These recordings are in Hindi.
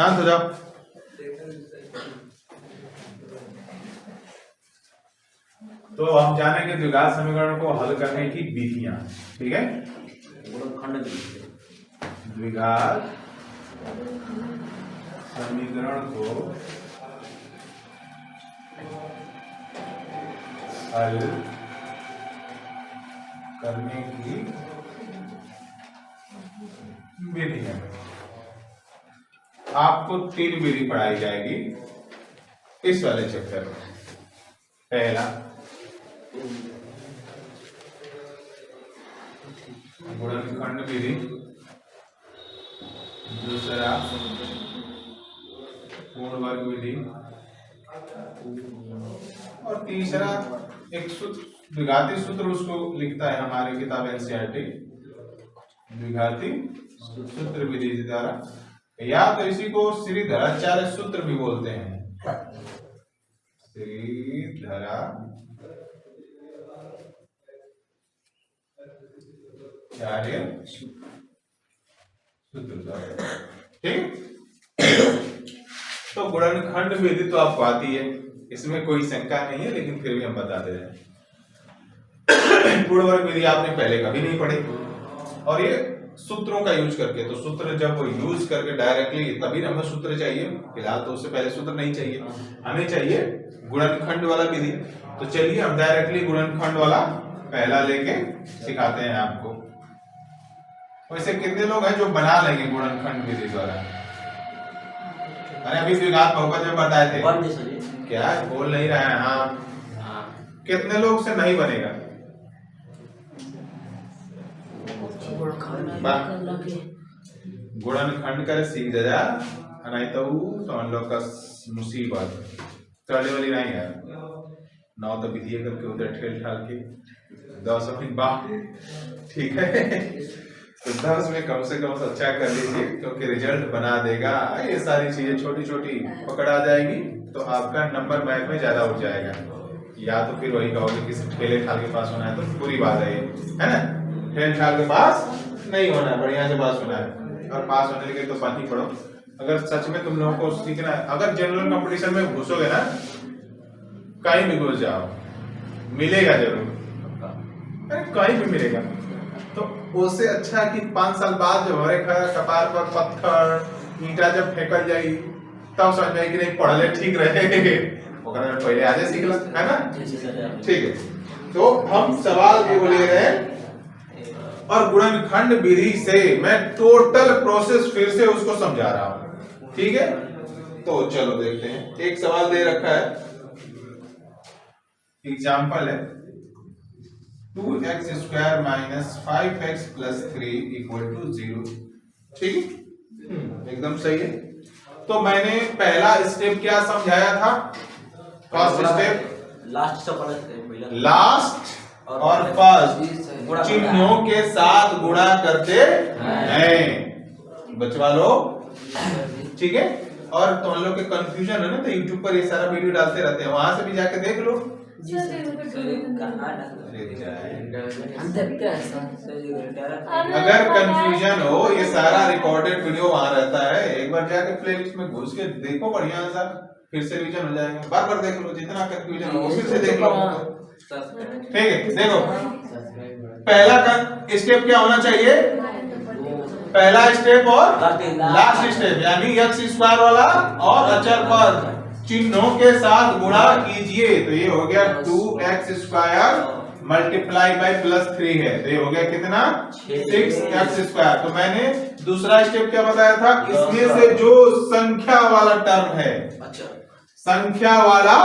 शांत हो जाओ। तो हम जानेंगे द्विघात समीकरण को हल करने की विधियां। ठीक है, द्विघात समीकरण को हल करने की विधियां। आपको 3 विधि पढ़ाई जाएगी इस वाले चैप्टर में। पहला गुणनखंड विधि, दूसरा पूर्ण वर्ग विधि और तीसरा एक सूत्र, द्विघाती सूत्र, उसको लिखता है हमारी किताब एनसीईआरटी, द्विघाती सूत्र विधि द्वारा, या तो इसी को श्रीधराचार्य सूत्र भी बोलते हैं, श्रीधराचार्य सूत्र द्वारा। ठीक, तो गुणनखंड विधि तो आपको आती है, इसमें कोई शंका नहीं है, लेकिन फिर भी हम बता दे रहे हैं। पूर्ण वर्ग विधि आपने पहले कभी नहीं पढ़ी, और ये सूत्रों का यूज करके, तो सूत्र जब यूज करके डायरेक्टली, तभी हमें सूत्र चाहिए, फिलहाल तो उससे पहले सूत्र नहीं चाहिए, हमें चाहिए गुणनखंड वाला विधि। तो चलिए हम डायरेक्टली गुणनखंड वाला पहला लेके सिखाते हैं आपको। वैसे कितने लोग हैं जो बना लेंगे गुणनखंड विधि द्वारा? अरे अभी द्विघात बहुपद में बताए थे, क्या बोल नहीं रहा है? हाँ, कितने लोग से नहीं बनेगा? गुणनखंड करे सीख जा, नहीं तो हम लोग का मुसीबत चढ़ने वाली नहीं है। 9 तो विधि करके उधर ठेल ठाल के 10 अपनी बात। ठीक है, तो 10 में कम से कम अच्छा कर लीजिए, क्योंकि रिजल्ट बना देगा। ये सारी चीजें छोटी छोटी पकड़ आ जाएगी तो आपका नंबर मैथ में ज्यादा उठ जाएगा। या तो फिर वही कहोगे किसी ठेले ठाल के पास होना है, तो पूरी बात है ना, ठेले ठाल के पास नहीं होना है, बढ़िया से पास होना है। और पास होने के लिए तो बात ही पढ़ो। अगर सच में तुम लोगों को सीखना है, अगर जनरल कंपटीशन में घुसोगे ना, कहीं भी घुस जाओ, मिलेगा जरूर, कहीं भी मिलेगा। तो उससे अच्छा कि 5 साल बाद जब हमारे कपार पर पत्थर ईंटा जब फेंकल जाएगी, तब समझ में कि नहीं पढ़ले ठीक रहे, पहले आजे सीख ला, है ना? ठीक है, तो हम सवाल जो ले रहे हैं, और गुणनखंड विधि से मैं टोटल प्रोसेस फिर से उसको समझा रहा हूं। ठीक है, तो चलो देखते हैं। एक सवाल दे रखा है, एग्जाम्पल है 2x square minus 5x plus 3 equal to 0। ठीक है, एकदम सही है। तो मैंने पहला स्टेप क्या समझाया था? फर्स्ट स्टेप, लास्ट और फर्स्ट चिन्हों के साथ गुणा करते हैं, बचवा लो। ठीक है, और तुम लोग के कंफ्यूजन है ना, तो यूट्यूब पर ये सारा वीडियो डालते रहते हैं, वहां से भी जाके देख लो। अगर कंफ्यूजन हो, ये सारा रिकॉर्डेड वीडियो वहां रहता है, एक बार जाके प्लेलिस्ट में घुस के देखो, बढ़िया सा फिर से रिवीजन हो जाएगा। बार बार देख लो, जितना कंफ्यूजन हो फिर से देख लो। ठीक है, देखो पहला स्टेप क्या होना चाहिए? पहला स्टेप और लास्ट स्टेप, यानी x स्क्वायर वाला और अचर पद चिन्हों के साथ गुणा कीजिए। तो ये हो गया 2x square multiply by plus 3 है, तो ये हो गया कितना? 6x square. तो मैंने दूसरा स्टेप क्या बताया था? इसमें से जो संख्या वाला टर्म है, संख्या वाला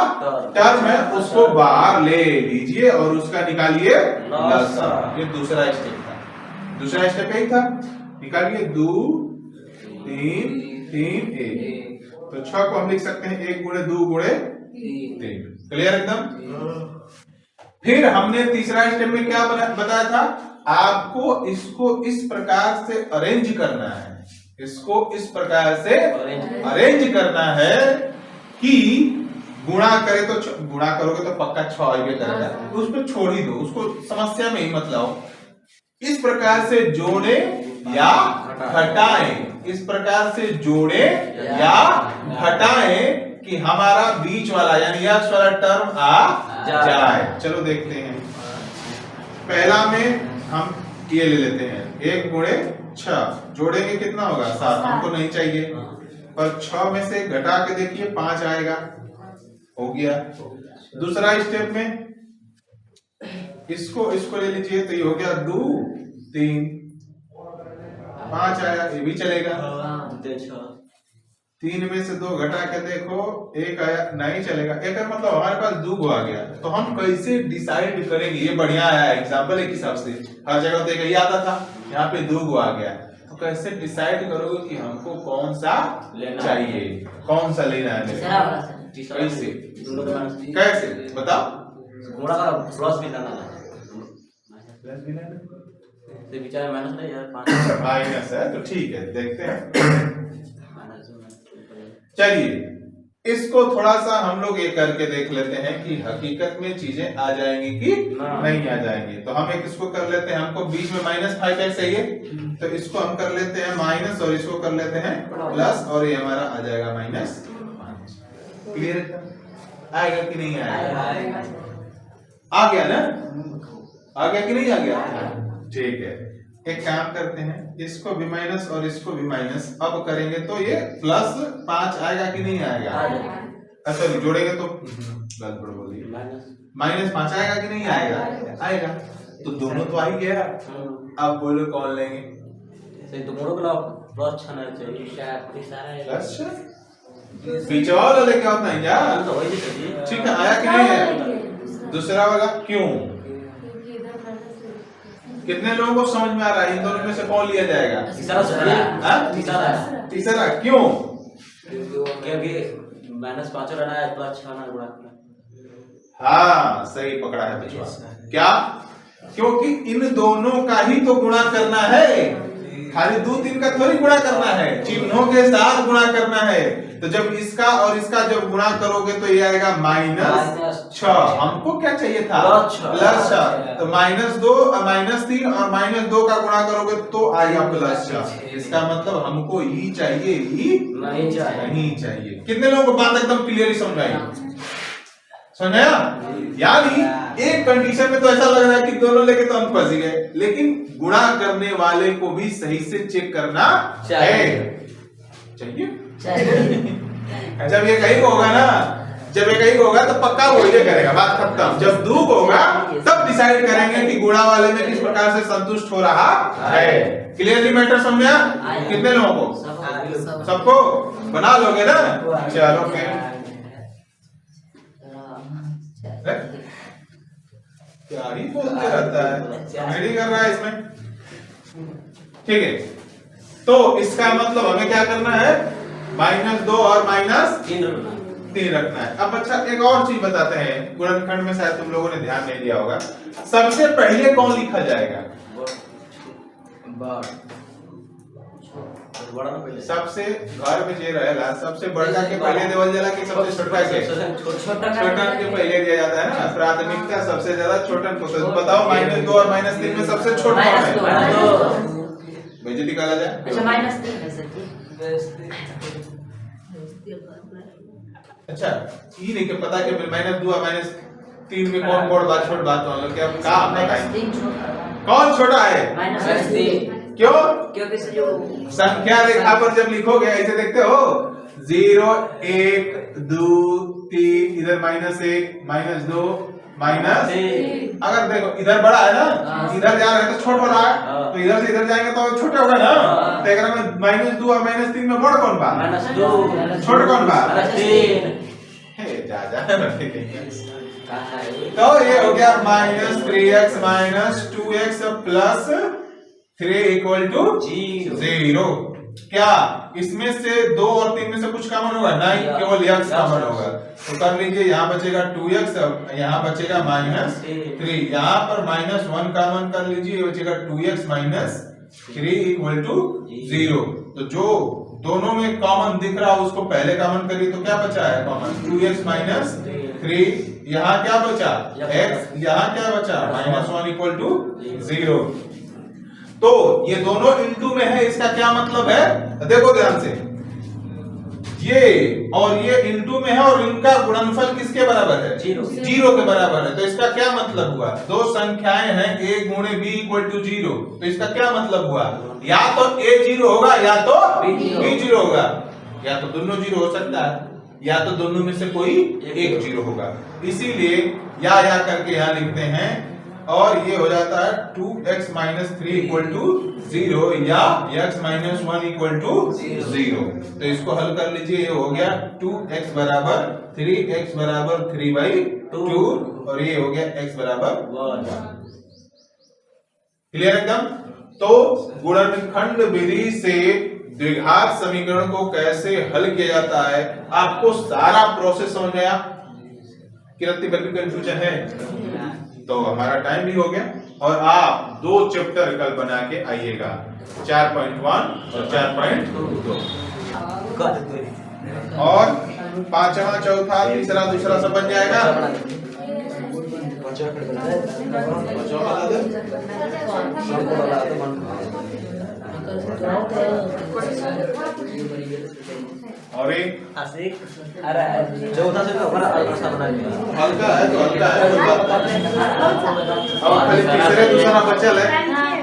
टर्म है, उसको बाहर ले लीजिए और उसका निकालिए लसाअ। ये दूसरा स्टेप था। दूसरा स्टेप यही था, निकालिए 2 3 3 1। तो 6 को हम लिख सकते हैं 1 गुणे 2 गुणे 3। क्लियर एकदम? फिर हमने तीसरा स्टेप में क्या बताया था? आपको इसको इस प्रकार से अरेंज करना है, इसको इस प्रकार से अरेंज करना है कि गुणा करे तो गुणा करोगे तो पक्का 6 ही करेगा, उसको छोड़ ही दो, उसको समस्या में ही मत लाओ। इस प्रकार से जोड़े या घटाएं, इस प्रकार से जोड़े या घटाएं कि हमारा बीच वाला यानी x वाला टर्म आ जाए। चलो देखते हैं। पहला में हम ये ले लेते हैं 1 गुणे 6, जोड़ेंगे कितना होगा 7, हमको नहीं चाहिए, पर 6 में से घटा के देखिए 5 आएगा, हो गया। दूसरा स्टेप में इसको ले लीजिए तो ये हो गया 2 3 5 आया, ये भी चलेगा। 3 में से 2 घटा के देखो 1 आया, नहीं चलेगा। एक मतलब हमारे पास 2 गो आ गया, तो हम कैसे डिसाइड करेंगे? ये बढ़िया आया एग्जांपल एक हिसाब से, हर जगह तो यही आता था, यहाँ पे 2 गो आ गया, तो कैसे डिसाइड करोगे कि हमको कौन सा लेना चाहिए, कौन सा लेना है? कैसे कैसे बताओ? प्लस भी लेना है, माइनस है तो ठीक है, देखते हैं। चलिए इसको थोड़ा सा हम लोग ये करके देख लेते हैं कि हकीकत में चीजें आ जाएंगी कि नहीं आ जाएंगी। तो हम एक इसको कर लेते हैं, हमको बीच में -5x चाहिए, तो इसको हम कर लेते हैं माइनस और इसको कर लेते हैं प्लस, और ये हमारा आ जाएगा -5। क्लियर? आएगा कि नहीं आएगा? आ गया ना? आ गया कि नहीं आ गया? ठीक है, एक काम करते हैं, इसको भी माइनस और इसको भी माइनस, अब करेंगे तो ये +5 आएगा कि नहीं आएगा? अच्छा जोड़ेंगे तो गलत बोल दिए, -5 आएगा कि नहीं आएगा? आएगा। तो दोनों तो आ ही गया, अब बोलो कौन लेंगे? पीछे वाला लेके आता है क्या? ठीक है, आया कि नहीं है? दूसरा वाला क्यों? कितने लोगों को समझ में आ रहा है? इन दोनों में से कौन लिया जाएगा? तीसरा क्यों? -5 रहना है, +6 गुणा। हाँ सही पकड़ा है पिछवा। क्या? क्योंकि इन दोनों का ही तो गुणा करना है, खाली 2-3 का थोड़ी गुणा करना है, चिन्हों के साथ गुणा करना है। तो जब इसका और इसका जब गुणा करोगे तो ये आएगा -6। हमको क्या चाहिए था? +6। तो -2 -3 और -2 का गुणा करोगे तो आएगा +6। इसका मतलब हमको ही चाहिए, ही नहीं चाहिए। कितने लोगों को बात एकदम क्लियरली समझ आई? समझाया? यानी एक कंडीशन में तो ऐसा लग रहा है कि दोनों लेके तो हम फंस गए, लेकिन गुणा करने वाले को भी सही से चेक करना चाहिए। जब ये कहीं होगा ना, जब ये कहीं होगा तो पक्का वो ये करेगा, बात खत्म। जब दुख होगा तब डिसाइड करेंगे कि गुणा वाले में किस प्रकार से संतुष्ट हो रहा है। क्लियरली मैटर समझा? कितने लोगों को? सबको बना लोगे ना? चलो फिर क्या ही बोलते रहता है, कॉमेडी कर रहा है इसमें। ठीक है, तो इसका मतलब हमें क्या करना है? -2 और -3 रखना है। अब अच्छा एक और चीज बताते हैं, गुणनखंड में शायद तुम लोगों ने ध्यान नहीं दिया होगा, सबसे पहले कौन लिखा जाएगा? सबसे घर में जे रहेला सबसे बड़का के पहले देवल जाला कि सबसे छोटा के? छोटन के पहले दिया जाता है ना, प्राथमिकता सबसे ज्यादा छोटन को। तो बताओ -2 और -3 में सबसे छोटा कौन है? बेइज्जती कहा जाए। अच्छा -3 है सर जी। अच्छा ये नहीं कि पता कि -2 और -3 में कौन बड़ बात छोट बात मान लो, क्या काम बताएं? कौन छोटा है? -3। क्यों? क्योंकि जो संख्या रेखा पर जब लिखोगे ऐसे देखते हो 0 1 2 3, इधर -1 -2 -, अगर देखो इधर बड़ा है ना, इधर जा रहा है तो छोटा हो रहा है, तो इधर से इधर जाएंगे तो छोटे होगा ना। तो अगर में -2 और -3 में बड़ा कौन बा? -2। छोटा कौन बा? -3। तो ये हो गया -3x -2x + 3 = 0। क्या इसमें से 2 और 3 में से कुछ कॉमन होगा? नहीं, केवल x कॉमन होगा। तो कर लीजिए, यहाँ बचेगा 2x, यहाँ बचेगा -3, यहाँ पर -1 कॉमन कर लीजिए, ये बचेगा 2x - 3 = 0। तो जो दोनों में कॉमन दिख रहा है उसको पहले कॉमन करिए, तो क्या बचा है कॉमन? 2x - 3। यहाँ क्या बचा? x। यहाँ क्या बचा? -1 = 0। तो ये दोनों इनटू में है, इसका क्या मतलब है, देखो ध्यान से, ये और ये इनटू में है और इनका गुणनफल किसके बराबर है, जीरो के बराबर है। तो इसका क्या मतलब हुआ, दो संख्याएं हैं a गुणे b इक्वल टू 0, तो इसका क्या मतलब हुआ, या तो a 0 होगा या तो b 0 होगा, या तो दोनों 0 हो सकता है या तो दोनों में से कोई एक 0 होगा। इसीलिए या करके यहां लिखते हैं और ये हो जाता है 2x माइनस 3 इक्वल टू 0 या x माइनस 1 इक्वल टू 0। तो इसको हल कर लीजिए, ये हो गया 2x बराबर 3x बराबर 3/2 और ये हो गया x बराबर 1। क्लियर एकदम। तो गुणनखंड विधि से द्विघात समीकरण को कैसे हल किया जाता है, आपको सारा प्रोसेस समझ में आया कि रत्ती भर भी कंफ्यूजन है। तो हमारा टाइम भी हो गया और आप 2 चैप्टर कल बना के आइएगा, 4.1 और 4.2 और 5वां चौथा तीसरा दूसरा सब बन जाएगा। और एक चौथा से हमारा अच्छा बना दिया, हल्का है तो हल्का है, अब खाली तीसरे दूसरा बचल है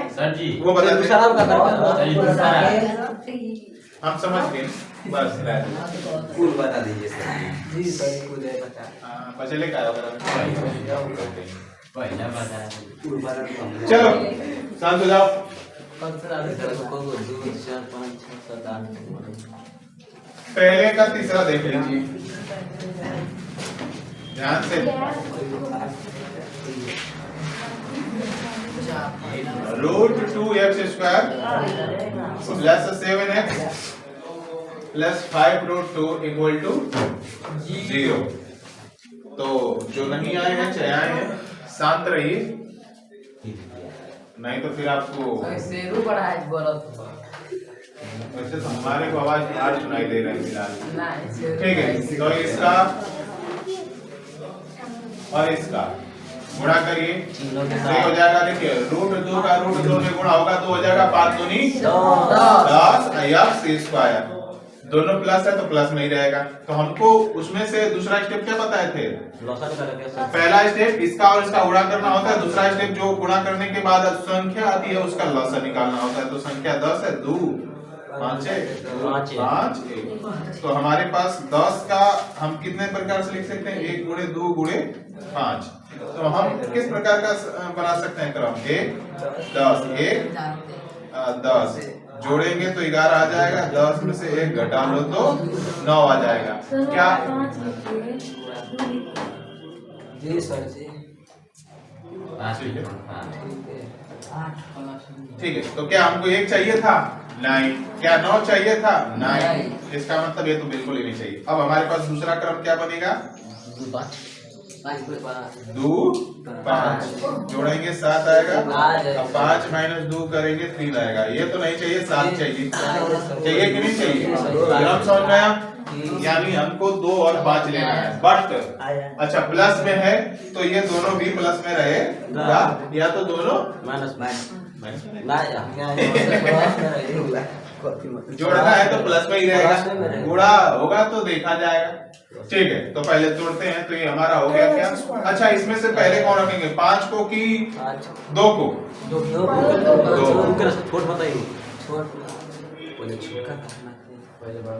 सर जी वो बता दूसरा नाम का हम समझ गए बस। फूल बता दीजिए सर जी। सर को दे बता बचले का पहला बता फूल बता दो। चलो शांत हो जाओ। कौन सा सर को 2 4 5 6 7 8 पहले का तीसरा देख लीजिए ध्यान से, √2x² plus 7x plus 5√2 equal to 0। तो जो नहीं आए हैं चाहे आए हैं शांत रहिए, नहीं तो फिर आपको वैसे तो हमारे को आवाज आज सुनाई दे रही है फिलहाल, ठीक है। तो इसका और इसका गुणा करिए तो हो जाएगा, देखिए √2 का √2 में गुणा होगा तो हो जाएगा 5 दूनी 10 x²। दोनों प्लस है तो प्लस में ही रहेगा। तो हमको उसमें से दूसरा स्टेप क्या बताए थे, पहला स्टेप इसका और इसका गुणा करना होता है, दूसरा स्टेप जो गुणा करने के बाद संख्या आती है उसका लसा निकालना होता है। तो संख्या 10 है, 2 5 5 1। तो हमारे पास 10 का हम कितने प्रकार से लिख सकते हैं, 1 गुणे 2 गुणे 5। तो हम किस प्रकार का बना सकते हैं क्रम, 1 10 1 10 जोड़ेंगे तो 11 आ जाएगा, 10 में से 1 घटा लो तो 9 आ जाएगा। क्या जी सर जी ठीक है। तो क्या हमको 1 चाहिए था, नहीं। क्या 9 चाहिए था, नहीं। इसका मतलब ये तो बिल्कुल ही नहीं चाहिए। अब हमारे पास दूसरा क्रम क्या बनेगा, 2 5 जोड़ेंगे 7 आएगा, अब 5 माइनस 2 करेंगे 3 आएगा। ये तो नहीं चाहिए, 7 चाहिए। चाहिए कि नहीं चाहिए, क्रम समझ में आया। यानी हमको 2 और 5 लेना है, बट अच्छा प्लस में है तो ये दोनों भी प्लस में रहेगा या तो दोनों माइनस जोड़ना है तो प्लस में ही रहेगा, गुणा होगा तो देखा जाएगा। ठीक है, तो पहले जोड़ते हैं। तो ये हमारा हो गया क्या, अच्छा इसमें से पहले कौन रखेंगे, 5 को कि 2 को, 2 छोट बताइए, छोट पहले छोटा पहले बड़ा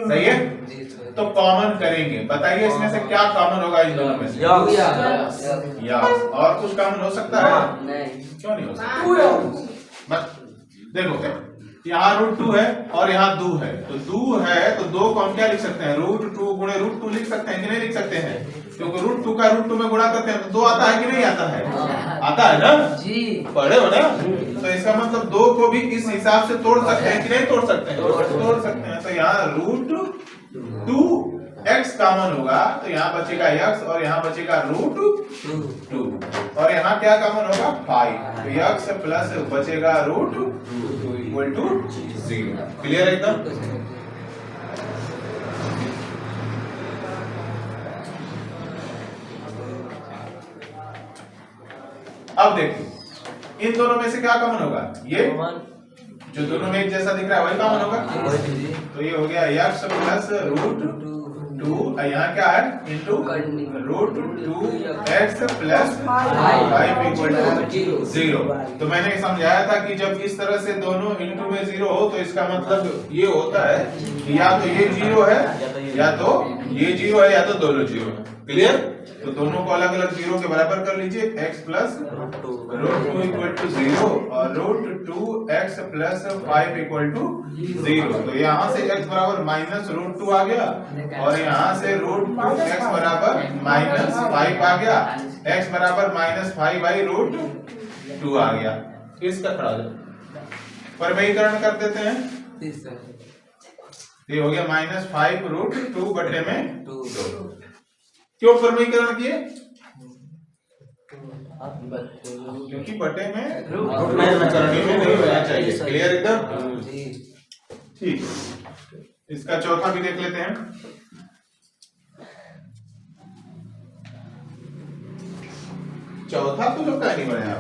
सही है। तो कॉमन करेंगे, बताइए इसमें से क्या कॉमन होगा इन दोनों में से, यस। और कुछ कॉमन हो सकता है, क्यों नहीं हो सकता, बस देखो यहाँ √2 है और यहाँ 2 है, तो 2 है तो 2 को हम क्या लिख सकते हैं, √2 गुणे √2 लिख सकते हैं कि नहीं लिख सकते हैं, क्योंकि √2 का √2 में गुणा करते हैं तो 2 आता है कि नहीं आता है, आता है ना जी, पढ़े हो ना। तो इसका मतलब 2 को भी इस हिसाब से तोड़ सकते हैं कि नहीं तोड़ सकते हैं, तोड़ सकते हैं। तो यहाँ √2x कॉमन होगा तो यहाँ बचेगा x और यहाँ बचेगा √2 और यहाँ क्या कॉमन होगा 5, तो x प्लस बचेगा √2 इक्वल टू 0। क्लियर एकदम। अब देखो इन दोनों में से क्या कॉमन होगा, ये जो दोनों में एक जैसा दिख रहा है वही कॉमन होगा। तो ये हो गया x प्लस रूट 2, यहाँ क्या है into root 2x plus 5 equal to 0। तो मैंने समझाया था कि जब इस तरह से दोनों इंटू में 0 हो तो इसका मतलब ये होता है कि या तो ये 0 है या तो ये 0 है या तो दोनों 0 है। क्लियर? तो दोनों को अलग अलग 0 के बराबर कर लीजिए, x plus root 2 equal to 0 और root 2x plus 5 equal to 0। तो यहाँ से x बराबर माइनस रूट 2 आ गया और यहाँ से रूट 2x बराबर माइनस 5 आ गया, x बराबर माइनस 5 बाई रूट 2 आ गया। इसका खड़ा हो परमीकरण कर देते हैं, ये हो गया माइनस 5 रूट 2 बटे में 2। क्यों परमीकरण किए? क्योंकि बटे में करने में नहीं होना चाहिए। क्लियर एकदम? ठीक, इसका चौथा भी देख लेते हैं। चौथा तो लोग का नहीं बनाया,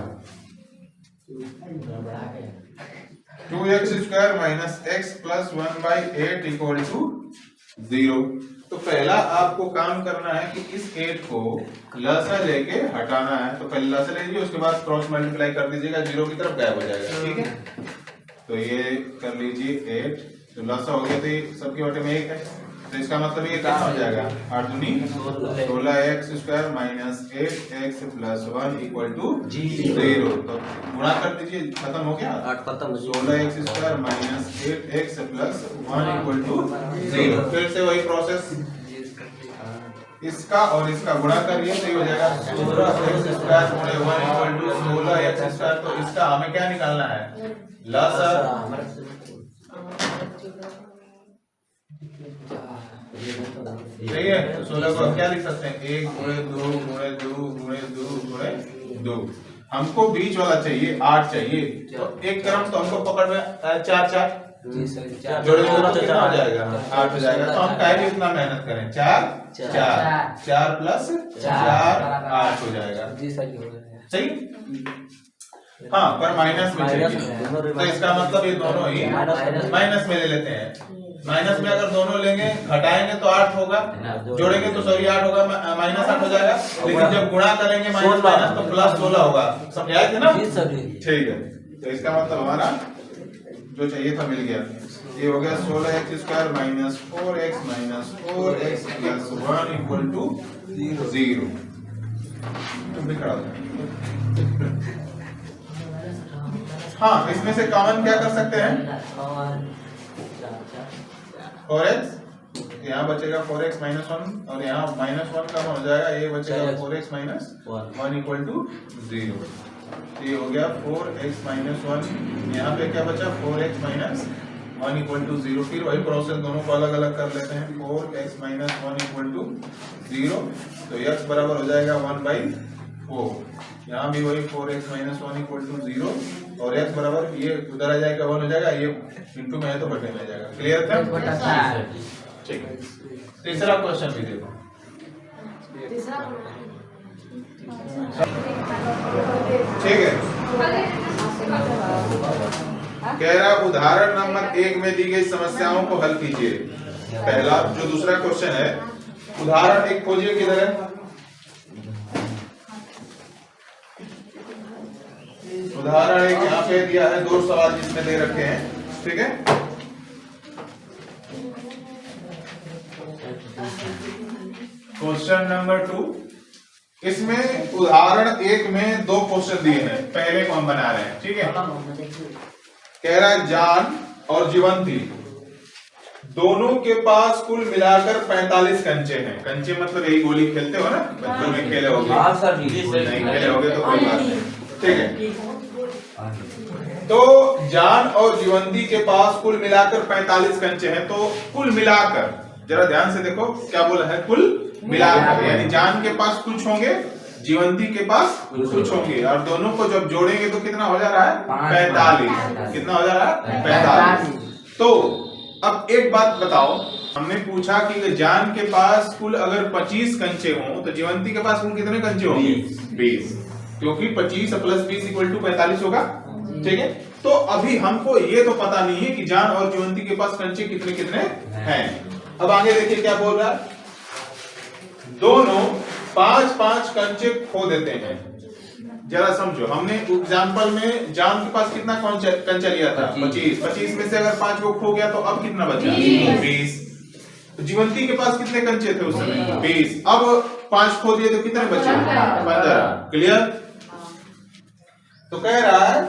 2x square minus x plus 1/8 equal to 0। तो पहला आपको काम करना है कि इस 8 को लसा लेके हटाना है। तो पहले लसा ले लीजिए, उसके बाद क्रॉस मल्टीप्लाई कर दीजिएगा, 0 की तरफ गायब हो जाएगा। ठीक है, तो ये कर लीजिए 8, तो लसा हो गया तो ये सबके बटे में 1 है, तो इसका मतलब ये कितना हो जाएगा 8 दूनी 16x square minus 8x plus 1 equal to 0। तो गुणा कर दीजिए, खत्म हो गया 16x square minus 8x plus 1 equal to 0। फिर से वही प्रोसेस, इसका और इसका गुणा करिए तो ये हो जाएगा 16x स्क्वायर गुणे 1 इक्वल टू 16x स्क्वायर। तो इसका हमें क्या निकालना है, लसा। सही है, तो 16 को क्या लिख सकते हैं, 1 गुणे 2 गुणे 2 गुणे 2 गुणे 2। हमको बीच वाला चाहिए 8 चाहिए, तो एक क्रम तो हमको पकड़ में 4 4 जोड़ेंगे तो कितना हो जाएगा 8 हो जाएगा। तो हम काहे इतना मेहनत करें, 4 प्लस 4 8 हो जाएगा। सही, हाँ, पर माइनस में चाहिए, तो इसका मतलब ये दोनों ही माइनस में ले लेते हैं। माइनस में अगर दोनों लेंगे घटाएंगे तो 8 होगा, जोड़ेंगे तो सॉरी 8 होगा, माइनस 8 हो जाएगा। लेकिन जब गुणा करेंगे माइनस माइनस तो प्लस 16 होगा। समझाए थे ना? ठीक है, तो इसका मतलब हमारा जो चाहिए था मिल गया। ये हो गया 16x square minus 4x plus 1 equal to 0। तुम भी खड़ा हो। हाँ, इसमें से कॉमन क्या कर सकते हैं, 4x, यहाँ बचेगा 4x माइनस 1 और यहाँ माइनस 1 कम हो जाएगा, ये बचेगा 4x माइनस 1 इक्वल टू 0। ये हो गया 4x माइनस 1, यहाँ पे क्या बचा 4x माइनस 1 इक्वल टू 0। फिर वही प्रोसेस दोनों को अलग अलग कर लेते हैं, 4x माइनस 1 इक्वल टू 0। तो x बराबर हो जाएगा 1/4। यहाँ भी वही 4x माइनस 1 इक्वल टू 0 और x बराबर ये उधर आ जाएगा 1 हो जाएगा, ये इंटू में है तो बटे में आ जाएगा। क्लियर था? ठीक है, तीसरा क्वेश्चन भी देखो। ठीक है, कह रहा उदाहरण नंबर 1 में दी गई समस्याओं को हल कीजिए। पहला जो दूसरा क्वेश्चन है, उदाहरण 1 खोजिए, किधर है उदाहरण 1? यहाँ पे दिया है 2 सवाल जिसमें दे रखे हैं। ठीक है, क्वेश्चन नंबर 2, इसमें उदाहरण 1 में 2 क्वेश्चन दिए हैं, पहले को हम बना रहे हैं। ठीक है, कह रहा है जान और जीवंती दोनों के पास कुल मिलाकर 45 कंचे हैं। कंचे मतलब यही गोली खेलते हो ना, बचपन में खेले होगे, नहीं खेले होगे तो कोई बात नहीं। ठीक है, तो जान और जीवंती के पास कुल मिलाकर 45 कंचे हैं। तो कुल मिलाकर, जरा ध्यान से देखो क्या बोला है, कुल मिलाकर, यानी जान के पास कुछ होंगे, जीवंती के पास कुछ होंगे, और दोनों को जब जोड़ेंगे तो कितना हो जा रहा है 45। कितना हो जा रहा है 45। तो अब एक बात बताओ, हमने पूछा कि जान के पास कुल अगर 25 कंचे हों तो जीवंती के पास कुल कितने कंचे होंगे 20। क्योंकि 25 प्लस 20 इक्वल टू 45 होगा। ठीक है, तो अभी हमको ये तो पता नहीं है कि जान और जीवंती के पास कंचे कितने कितने हैं। अब आगे देखिए क्या बोल रहा है, दोनों 5-5 कंचे खो देते हैं। जरा समझो, हमने एग्जांपल में जान के पास कितना कंचा लिया था 25 में से अगर 5 वो खो गया तो अब कितना बचा 20। तो जीवंती के पास कितने कंचे थे उस समय 20, अब 5 खो दिए तो कितने बचे 15। क्लियर। तो कह रहा है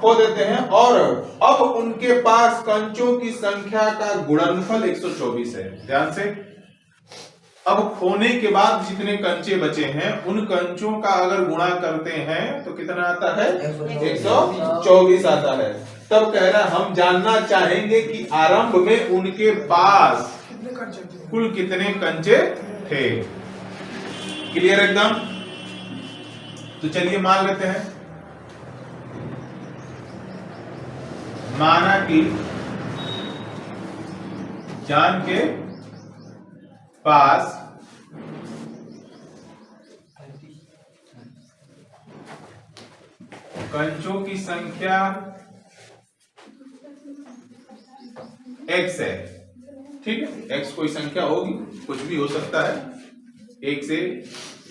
खो देते हैं और अब उनके पास कंचों की संख्या का गुणनफल 124 है। ध्यान से, अब खोने के बाद जितने कंचे बचे हैं उन कंचों का अगर गुणा करते हैं तो कितना आता है 124 आता है। तब कह रहा हम जानना चाहेंगे कि आरंभ में उनके पास कुल कितने कंचे थे। क्लियर एकदम। तो चलिए मान लेते हैं, माना कि जान के पास कंचों की संख्या x है। ठीक है, x कोई संख्या होगी, कुछ भी हो सकता है 1 से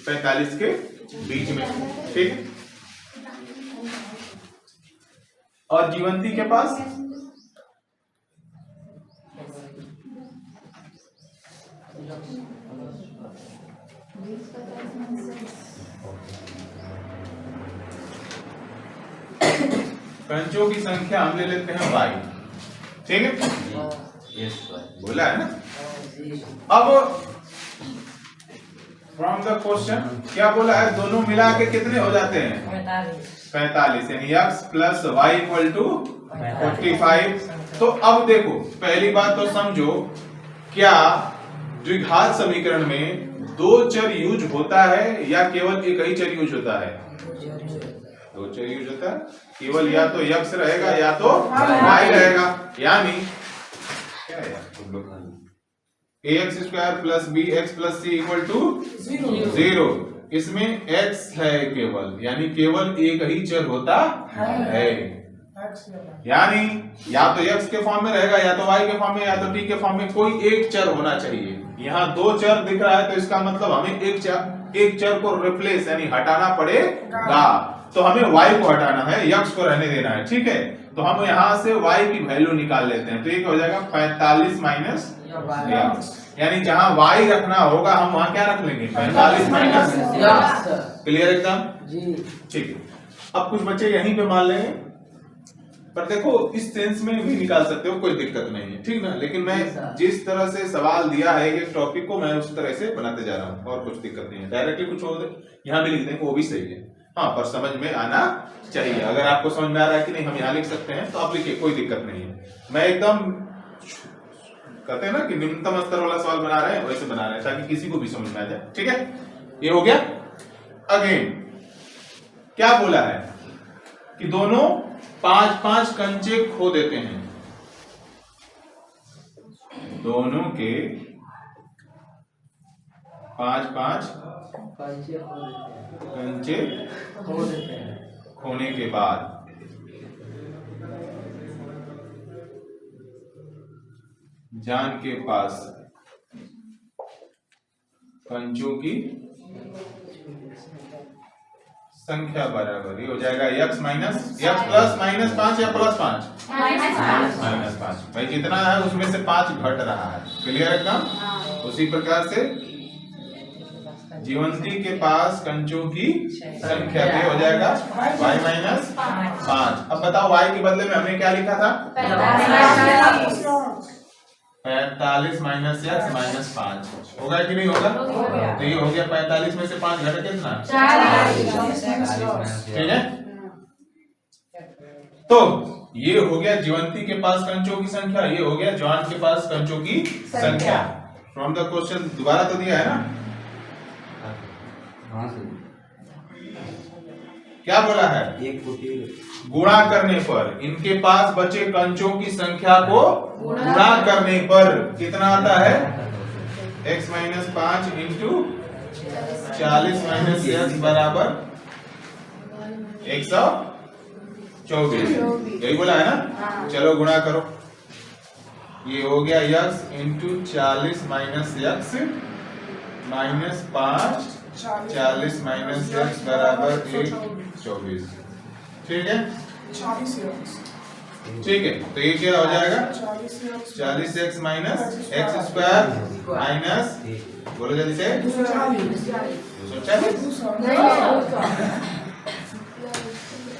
45 के बीच में। ठीक है, और जीवंती के पास कंचों की संख्या हम ले लेते हैं y। ठीक है, बोला है ना। अब फ्रॉम द क्वेश्चन क्या बोला है, दोनों मिला के कितने हो जाते हैं 45, यानी x plus y equal to 45। तो अब देखो, पहली बात तो समझो, क्या द्विघात समीकरण में 2 चर यूज होता है या केवल एक ही चर यूज होता है? 2 चर यूज होता है, केवल या तो x रहेगा या तो y रहेगा। यानी क्या है तुम लोग, ax square plus bx plus c equal to 0। इसमें x है केवल, यानी केवल एक ही चर होता है। यानी या तो x के फॉर्म में रहेगा या तो y के फॉर्म में या तो t के फॉर्म में, कोई एक चर होना चाहिए। यहाँ 2 चर दिख रहा है तो इसका मतलब हमें एक चर को रिप्लेस यानी हटाना पड़ेगा। तो हमें y को हटाना है, x को रहने देना है। ठीक है, तो हम यहाँ से y की वैल्यू निकाल लेते हैं। तो ये हो जाएगा 45 माइनस x, यानी जहां y रखना होगा हम वहां क्या रख लेंगे 45 माइनस x। क्लियर एकदम जी। ठीक है, अब कुछ बच्चे यहीं पे मान लेंगे, पर देखो इस सेंस में भी निकाल सकते हो, कोई दिक्कत नहीं है। ठीक ना, लेकिन मैं जिस तरह से सवाल दिया है ये टॉपिक को मैं उस तरह से बनाते जा रहा हूँ, और कुछ दिक्कत नहीं है। डायरेक्टली कुछ हो यहाँ भी लिख देंगे वो भी सही है, हाँ, पर समझ में आना चाहिए। अगर आपको समझ में आ रहा है कि नहीं हम यहाँ लिख सकते हैं तो आप लिखिए, कोई दिक्कत नहीं है। मैं एकदम कहते हैं ना कि निम्नतम स्तर वाला सवाल बना रहे हैं, वैसे बना रहे हैं ताकि किसी को भी समझ में आ जाए। ठीक है, ये हो गया। अगेन क्या बोला है कि दोनों 5-5 कंचे खो देते हैं, दोनों के 5-5 कंचे खोने के बाद जान के पास कंचों की संख्या बराबर ये हो जाएगा x प्लस माइनस 5 या प्लस 5 माइनस 5। भाई जितना है उसमें से 5 घट रहा है। क्लियर एकदम। उसी प्रकार से जीवंती के पास कंचों की संख्या ये हो जाएगा y माइनस 5। अब बताओ y के बदले में हमने क्या लिखा था 45 माइनस x माइनस 5। होगा कि नहीं होगा? तो ये हो गया 45 में से 5 घट कितना 40। ठीक है, तो ये हो गया जीवंती के पास कंचों की संख्या, ये हो गया जॉन के पास कंचों की संख्या। फ्रॉम द क्वेश्चन दोबारा तो दिया है ना, क्या बोला है गुणा करने पर इनके पास बचे कंचों की संख्या को गुणा करने पर कितना आता है x minus 5 into 40 minus x बराबर 124 यही बोला है ना। चलो गुणा करो, ये हो गया x into 40 minus x minus 5 40 minus x बराबर 124। ठीक है, ठीक है। तो ये क्या हो जाएगा 40x minus x square minus, बोलो जल्दी से 240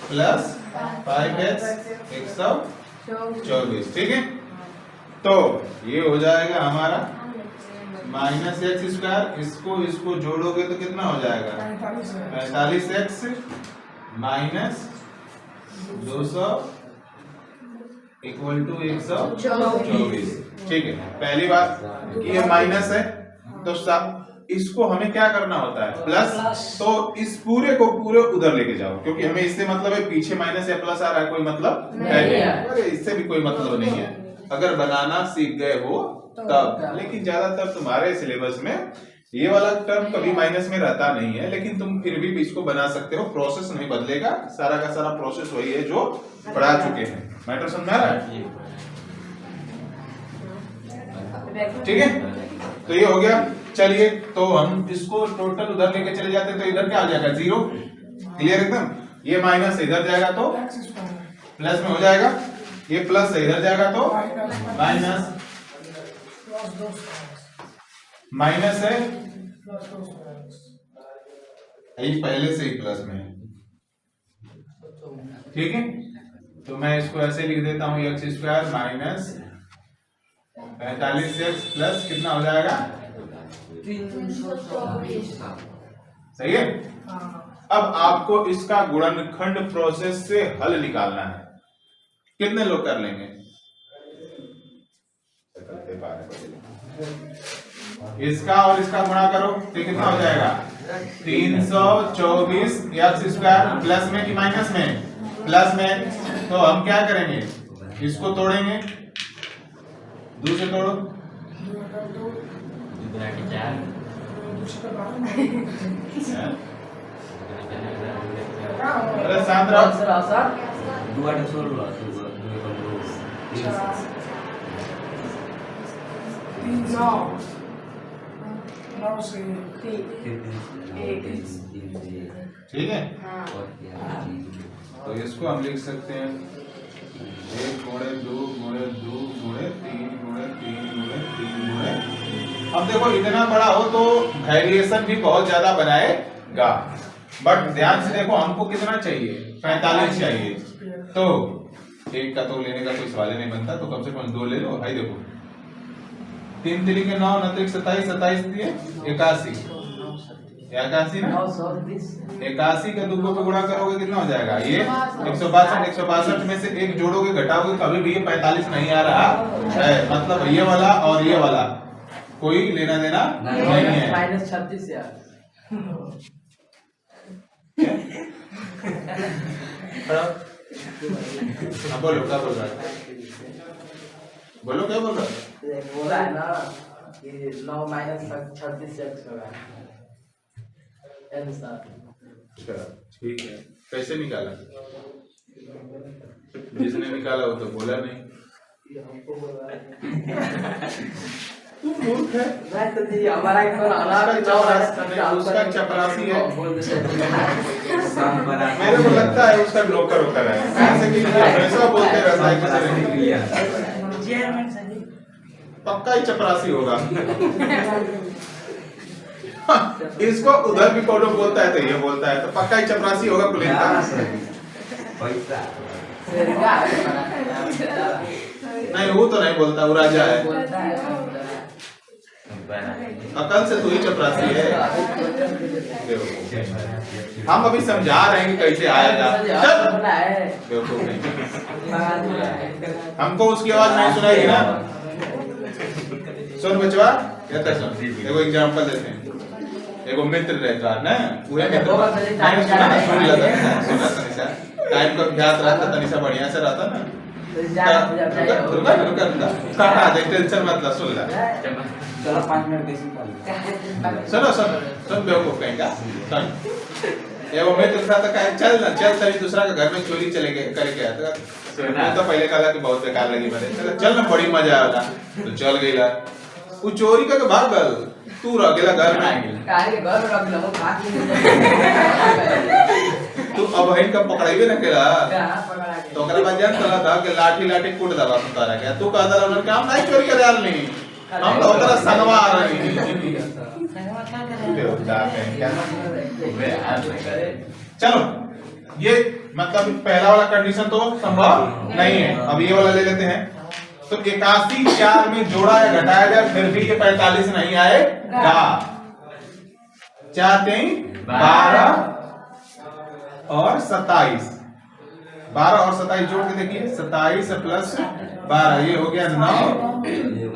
प्लस 5x 124। ठीक है, तो ये हो जाएगा हमारा माइनस एक्स स्क्वायर, इसको जोड़ोगे तो कितना हो जाएगा 45x माइनस 200 इक्वल टू 124। ठीक है, पहली बात कि ये माइनस है तो सब इसको हमें क्या करना होता है प्लस, तो इस पूरे को पूरे उधर लेके जाओ, क्योंकि हमें इससे मतलब है पीछे माइनस या प्लस आ रहा है कोई मतलब नहीं है, अरे इससे भी कोई मतलब नहीं है अगर बनाना सीख गए हो तब। लेकिन ज्यादातर तुम्हारे सिलेबस में ये वाला टर्म कभी माइनस में रहता नहीं है, लेकिन तुम फिर भी इसको बना सकते हो, प्रोसेस नहीं बदलेगा, सारा का सारा प्रोसेस वही है जो पढ़ा चुके हैं। मैटर समझ रहा है? ठीक है, तो ये हो गया। चलिए, तो हम इसको टोटल उधर लेके चले जाते हैं तो इधर क्या आ जाएगा 0। क्लियर एकदम। ये माइनस इधर जाएगा तो प्लस में हो जाएगा, ये प्लस इधर जाएगा तो माइनस, माइनस है ये पहले से ही प्लस में है। ठीक है, तो मैं इसको ऐसे लिख देता हूं x square minus 45x plus कितना हो जाएगा 324। सही है। अब आपको इसका गुणनखंड प्रोसेस से हल निकालना है। कितने लोग कर लेंगे? इसका और इसका गुणा करो तो कितना हो जाएगा 324 एक्स स्क्वायर प्लस में कि माइनस में? प्लस में। तो हम क्या करेंगे, इसको तोड़ेंगे, दूसरे तोड़ो, अरे शांत रहो। ठीक है, तो इसको हम लिख सकते हैं 1 गुणे 2 गुणे 2 गुणे 3 गुणे 3 गुणे 3 गुणे। अब देखो इतना बड़ा हो तो वेरिएशन भी बहुत ज्यादा बनाएगा, बट ध्यान से देखो हमको कितना चाहिए 45 चाहिए, तो एक का तो लेने का कोई सवाल नहीं बनता, तो कम से कम 2 ले लो। भाई देखो 3 3 के 9 9 27 27 दिए 81 81 ना, 81 का 2 पे गुणा करोगे कितना हो जाएगा ये 162 162 में से एक जोड़ोगे घटाओगे कभी भी ये 45 नहीं आ रहा है, मतलब ये वाला और ये वाला कोई लेना देना नहीं है। -36 यार। बोलो क्या बोल रहा है, बोलो क्या बोल रहा है? बोला है ना कि 9 - 36 x होगा आंसर। अच्छा ठीक है, कैसे निकाला? जिसने निकाला वो तो बोला नहीं। तू मूर्ख है। नहीं तो जी हमारा एक बार उसका चपरासी है। शाम बना मेरे को लगता है उसका नौकर होता है, ऐसे कि हमेशा बोलते रहता है किसी ने। पक्का ही चपरासी होगा। इसको उधर भी कोडो बोलता है तो ये बोलता है, तो पक्का ही चपरासी होगा कुलेंदा। पैसा नहीं वो तो नहीं बोलता, वो राजा है। अकल से तू ही चपरासी है। हम अभी समझा रहे हैं कि कैसे आएगा। हमको उसकी आवाज नहीं सुनाई ना। सुन बचवा, ये तो सुन, देखो एग्जांपल देते हैं। एगो मित्र रहता है ना, पूरे मित्र नहीं सुना ना, सुन लगा सुना तनिषा टाइम का ध्यान रहता, तनिषा बढ़िया से रहता ना। रुका देख, टेंशन मत ला, सुन ला। चलो 5 मिनट कैसे निकाल सुनो सुन सुन बेवकूफ कहेंगा सुन। ये वो मैं तो था चल ना चल तभी दूसरा का घर में चोरी चले गए करके आया था। मैं तो पहले कहा कि बहुत बेकार लगी मेरे, चल ना बड़ी मजा आया तो चल गई ला वो चोरी करके भाग गल, तू रह गेला घर में। काहे के घर रख लो भाग तू अब हइन का पकड़ाइबे ना केला क्या पकड़ा के तो ओकरा बाद जान चला था कि लाठी लाठी कूट दबा सुतारा के तू कह दला उन्होंने काम नहीं चोरी करे आल नहीं हम तो ओकरा संगवा आ रही संगवा क्या करे चलो ये मतलब पहला वाला कंडीशन तो संभव नहीं है। अब ये वाला ले लेते हैं तो 81 4 में जोड़ा या घटाया जाए फिर भी ये 45 नहीं आएगा। 4 3 12 और 27, 12 और 27 जोड़ के देखिए 27 प्लस 12 ये हो गया 9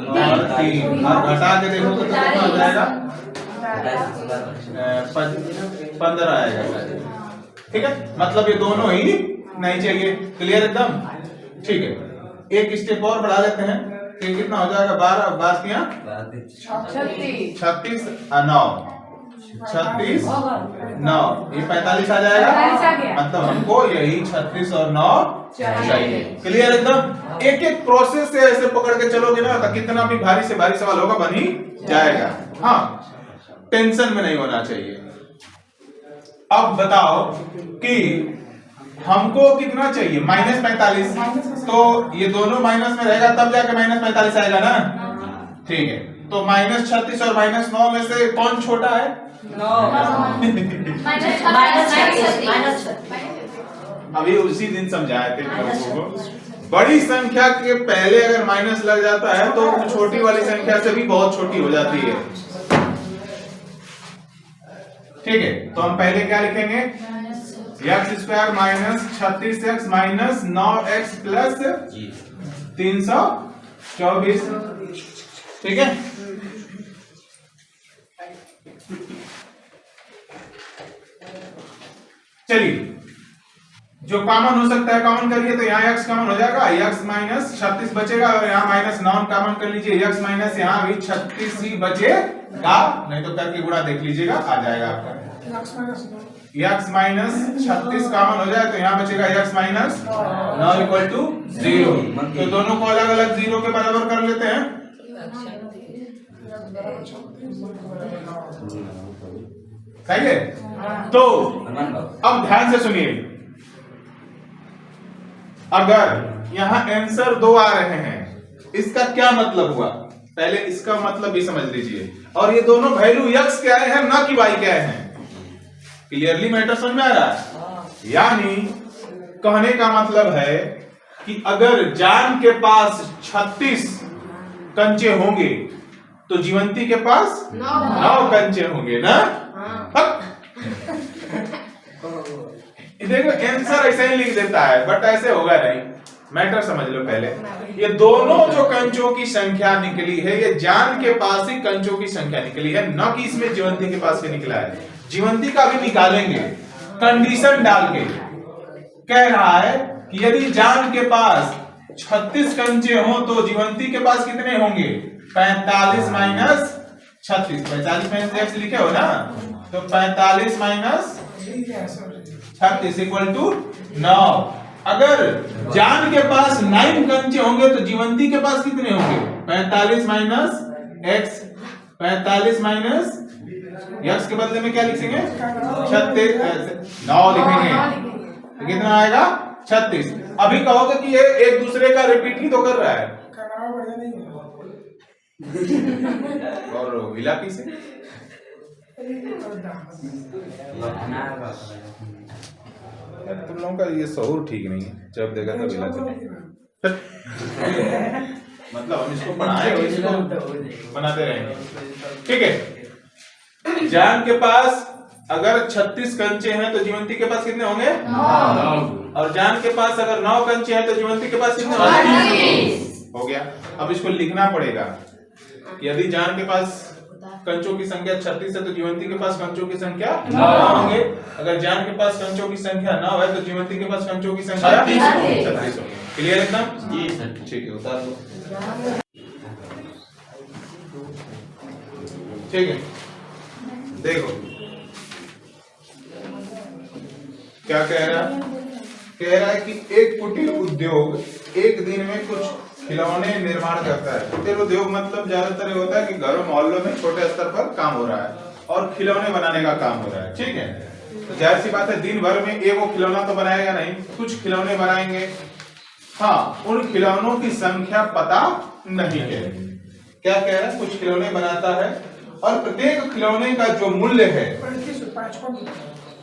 और 3 और घटा के देखो तो कितना हो जाएगा 15 आएगा। ठीक है मतलब ये दोनों ही नहीं चाहिए। क्लियर एकदम ठीक है। एक स्टेप और बढ़ा लेते हैं तो कितना हो जाएगा 12 बातियां 36 और 9 36 9 ये 45 आ जाएगा। मतलब हमको यही 36 और 9 चाहिए। क्लियर एकदम। एक एक प्रोसेस से ऐसे पकड़ के चलोगे ना तो कितना भी भारी से भारी सवाल होगा बन ही जाएगा। हाँ टेंशन में नहीं होना चाहिए। अब बताओ कि हमको कितना चाहिए -45 तो ये दोनों माइनस में रहेगा तब जाके -45 आएगा ना। ठीक है तो -36 और -9 में से कौन छोटा है? अभी उसी दिन समझाए थे लोगों को। बड़ी संख्या के पहले अगर माइनस लग जाता है तो छोटी वाली संख्या से भी बहुत छोटी हो जाती है। ठीक है तो हम पहले क्या लिखेंगे x² minus 36x minus 9x plus 324। ठीक है चलिए जो कॉमन हो सकता है कॉमन करिए तो यहाँ x कॉमन हो जाएगा, x माइनस 36 बचेगा और यहाँ -9 कॉमन कर लीजिए, x माइनस यहाँ भी 36 ही बचेगा, नहीं तो करके गुणा देख लीजिएगा आ जाएगा आपका। x माइनस 36 कॉमन हो जाए तो यहाँ बचेगा x माइनस 9 इक्वल टू 0। तो दोनों को अलग अलग 0 के बराबर कर लेते हैं। सही है तो अब ध्यान से सुनिए, अगर यहाँ आंसर 2 आ रहे हैं इसका क्या मतलब हुआ, पहले इसका मतलब भी समझ लीजिए। और ये दोनों वैल्यू x के आए हैं ना कि y के आए हैं। क्लियरली मैटर समझ में आ रहा है? यानी कहने का मतलब है कि अगर जान के पास 36 कंचे होंगे तो जीवंती के पास 9 कंचे होंगे ना। देखो आंसर ऐसे ही लिख देता है बट ऐसे होगा नहीं। मैटर समझ लो पहले, ये दोनों जो कंचों की संख्या निकली है ये जान के पास ही कंचों की संख्या निकली है, न कि इसमें जीवंती के पास ही निकला है। जीवंती का भी निकालेंगे कंडीशन डाल के। कह रहा है कि यदि जान के पास 36 कंचे हो तो जीवंती के पास कितने होंगे 45 माइनस 36, 45 माइनस x लिखे हो ना, तो 45 माइनस 36 इक्वल टू 9। अगर जान के पास 9 कंचे होंगे तो जीवंती के पास कितने होंगे 45 माइनस x, 45 माइनस x के बदले में क्या लिखेंगे 36, 9 लिखेंगे तो कितना आएगा 36। अभी कहोगे कि ये एक दूसरे का रिपीट ही तो कर रहा है और इलाकी से तुम लोगों का ये शऊर ठीक नहीं है, जब देखा तब इलाके मतलब हम इसको पढ़ाए और इसको बनाते रहेंगे। ठीक है, जान के पास अगर 36 कंचे हैं तो जीवंती के पास कितने होंगे 9, और जान के पास अगर 9 कंचे हैं तो जीवंती के पास कितने होंगे हो गया। अब इसको लिखना पड़ेगा कि यदि जान के पास कंचों की संख्या 36 है तो जीवंती के पास कंचों की संख्या 9 होंगे। अगर जान के पास कंचों की संख्या 9 है तो जीवंती के पास कंचों की संख्या 36 होगी। क्लियर एकदम? जी सर ठीक है, उतार दो। ठीक है देखो क्या कह रहा है? कह रहा है कि एक कुटीर उद्योग एक दिन में कुछ खिलौने निर्माण करता है। कुटीर उद्योग मतलब ज्यादातर ये होता है कि घरों मोहल्लों में छोटे स्तर पर काम हो रहा है और खिलौने बनाने का काम हो रहा है, ठीक है। तो जाहिर सी बात है दिन भर में एक वो खिलौना तो बनाएगा नहीं, कुछ खिलौने बनाएंगे। हाँ, उन खिलौनों की संख्या पता नहीं है। क्या कह रहा है? कुछ खिलौने बनाता है और प्रत्येक खिलौने का जो मूल्य है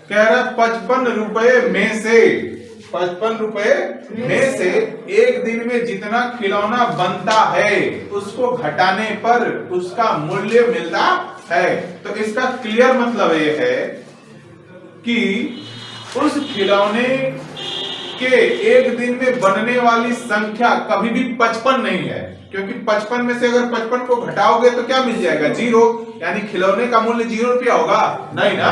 कह रहा है 55 रुपए में से, 55 रुपए में से एक दिन में जितना खिलौना बनता है उसको घटाने पर उसका मूल्य मिलता है। तो इसका क्लियर मतलब ये है कि उस खिलौने के एक दिन में बनने वाली संख्या कभी भी 55 नहीं है, क्योंकि 55 में से अगर 55 को घटाओगे तो क्या मिल जाएगा? 0, यानी खिलौने का मूल्य 0 रुपया होगा नहीं ना।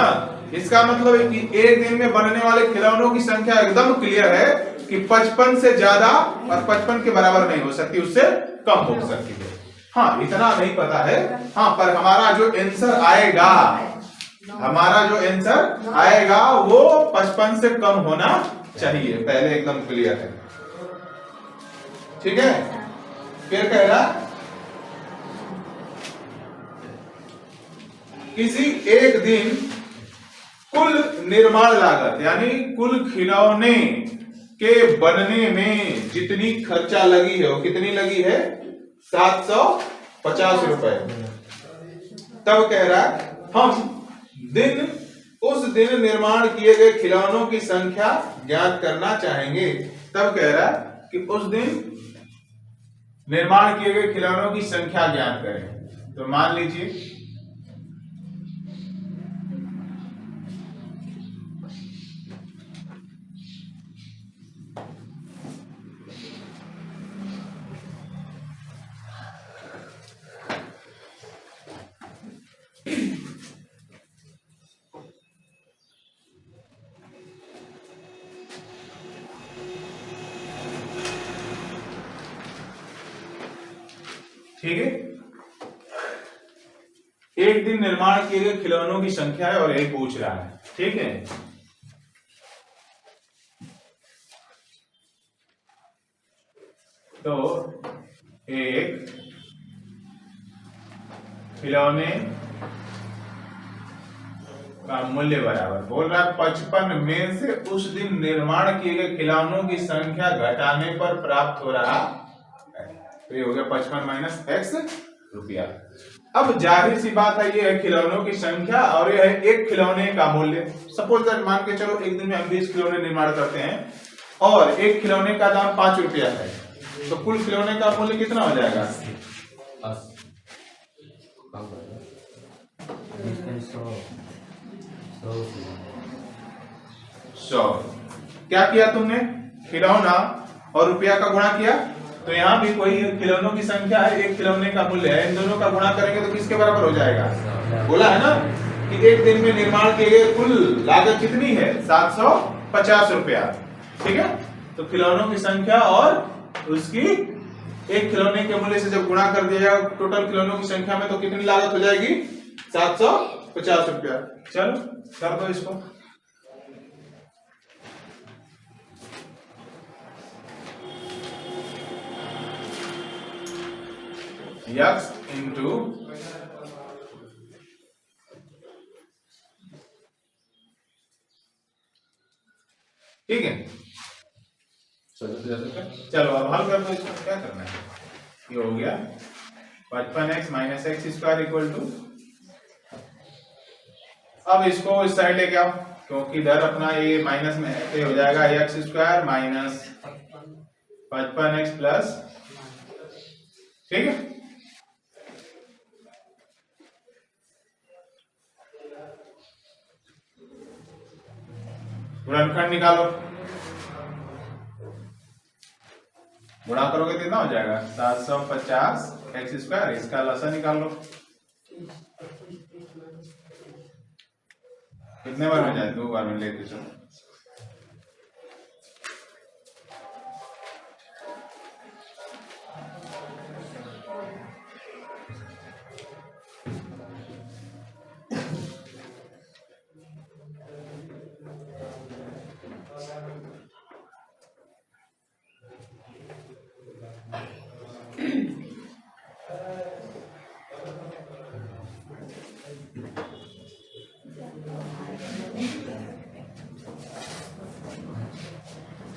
इसका मतलब है कि एक दिन में बनने वाले खिलौनों की संख्या एकदम क्लियर है कि 55 से ज्यादा और 55 के बराबर नहीं हो सकती, उससे कम हो सकती है। हाँ, इतना नहीं पता है। हाँ, पर हमारा जो आंसर आएगा, हमारा जो आंसर आएगा वो 55 से कम होना चाहिए, पहले एकदम क्लियर है, ठीक है। फिर कह रहा किसी एक दिन कुल निर्माण लागत यानी कुल खिलौने के बनने में जितनी खर्चा लगी है वो कितनी लगी है? 750 रुपए। तब कह रहा हम उस दिन निर्माण किए गए खिलौनों की संख्या ज्ञात करना चाहेंगे। तब कह रहा कि उस दिन निर्माण किए गए खिलौनों की संख्या ज्ञात करें। तो मान लीजिए ठीक है, एक दिन निर्माण किए गए खिलौनों की संख्या है और यही पूछ रहा है, ठीक है। तो एक खिलौने का मूल्य बराबर बोल रहा है 55 में से उस दिन निर्माण किए गए खिलौनों की संख्या घटाने पर प्राप्त हो रहा है। तो ये हो गया 55 माइनस x रुपया। अब जाहिर सी बात है, ये है खिलौनों की संख्या और ये है एक खिलौने का मूल्य। सपोज दैट मान के चलो एक दिन में हम 20 खिलौने निर्माण करते हैं और एक खिलौने का दाम 5 रुपया है, तो कुल खिलौने का मूल्य कितना हो जाएगा? 100। क्या किया तुमने? खिलौना और रुपया का गुणा किया। तो यहाँ भी कोई खिलौनों की संख्या है, एक खिलौने का मूल्य है, इन दोनों का गुणा करेंगे तो किसके बराबर हो जाएगा? बोला है ना कि एक दिन में निर्माण किए गए कुल लागत कितनी है? 750 रुपया, ठीक है। तो खिलौनों की संख्या और उसकी एक खिलौने के मूल्य से जब गुणा कर दिया जाएगा टोटल खिलौनों की संख्या में, तो कितनी लागत हो जाएगी? 750 रुपया। चलो कर दो इसको। x इंटू ठीक है। चलो अब हल कर दो इसको। क्या करना है? ये हो गया 55x minus x square equal to, अब इसको इस साइड लेके आओ क्योंकि इधर अपना ये माइनस में है, तो ये हो जाएगा x square minus 55x plus, ठीक है। गुणनखंड निकालो, गुणा करोगे तो कितना हो जाएगा? 750 एक्स स्क्वायर, इसका लसा निकाल लो। कितने बार में जाए? 2 बार में लेके चलो।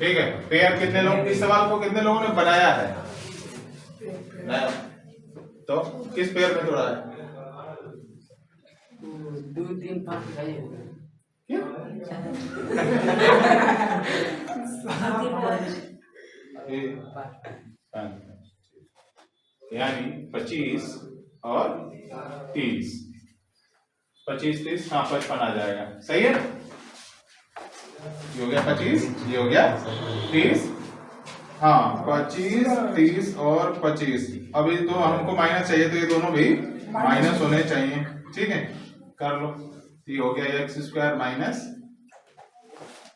ठीक है, पेयर कितने लोग, इस सवाल को कितने लोगों ने बनाया है? नया। तो किस पेयर में तोड़ा है? 2 3 5 6 क्या? ये पाँच। यानी 25 और 30, 25 30, हाँ 55 आ जाएगा। सही है, ये हो गया 25, ये हो गया 30, हाँ 25 30 और 25। अब ये तो हमको माइनस चाहिए, तो ये दोनों भी माइनस होने चाहिए। ठीक है, कर लो। ये हो गया x square minus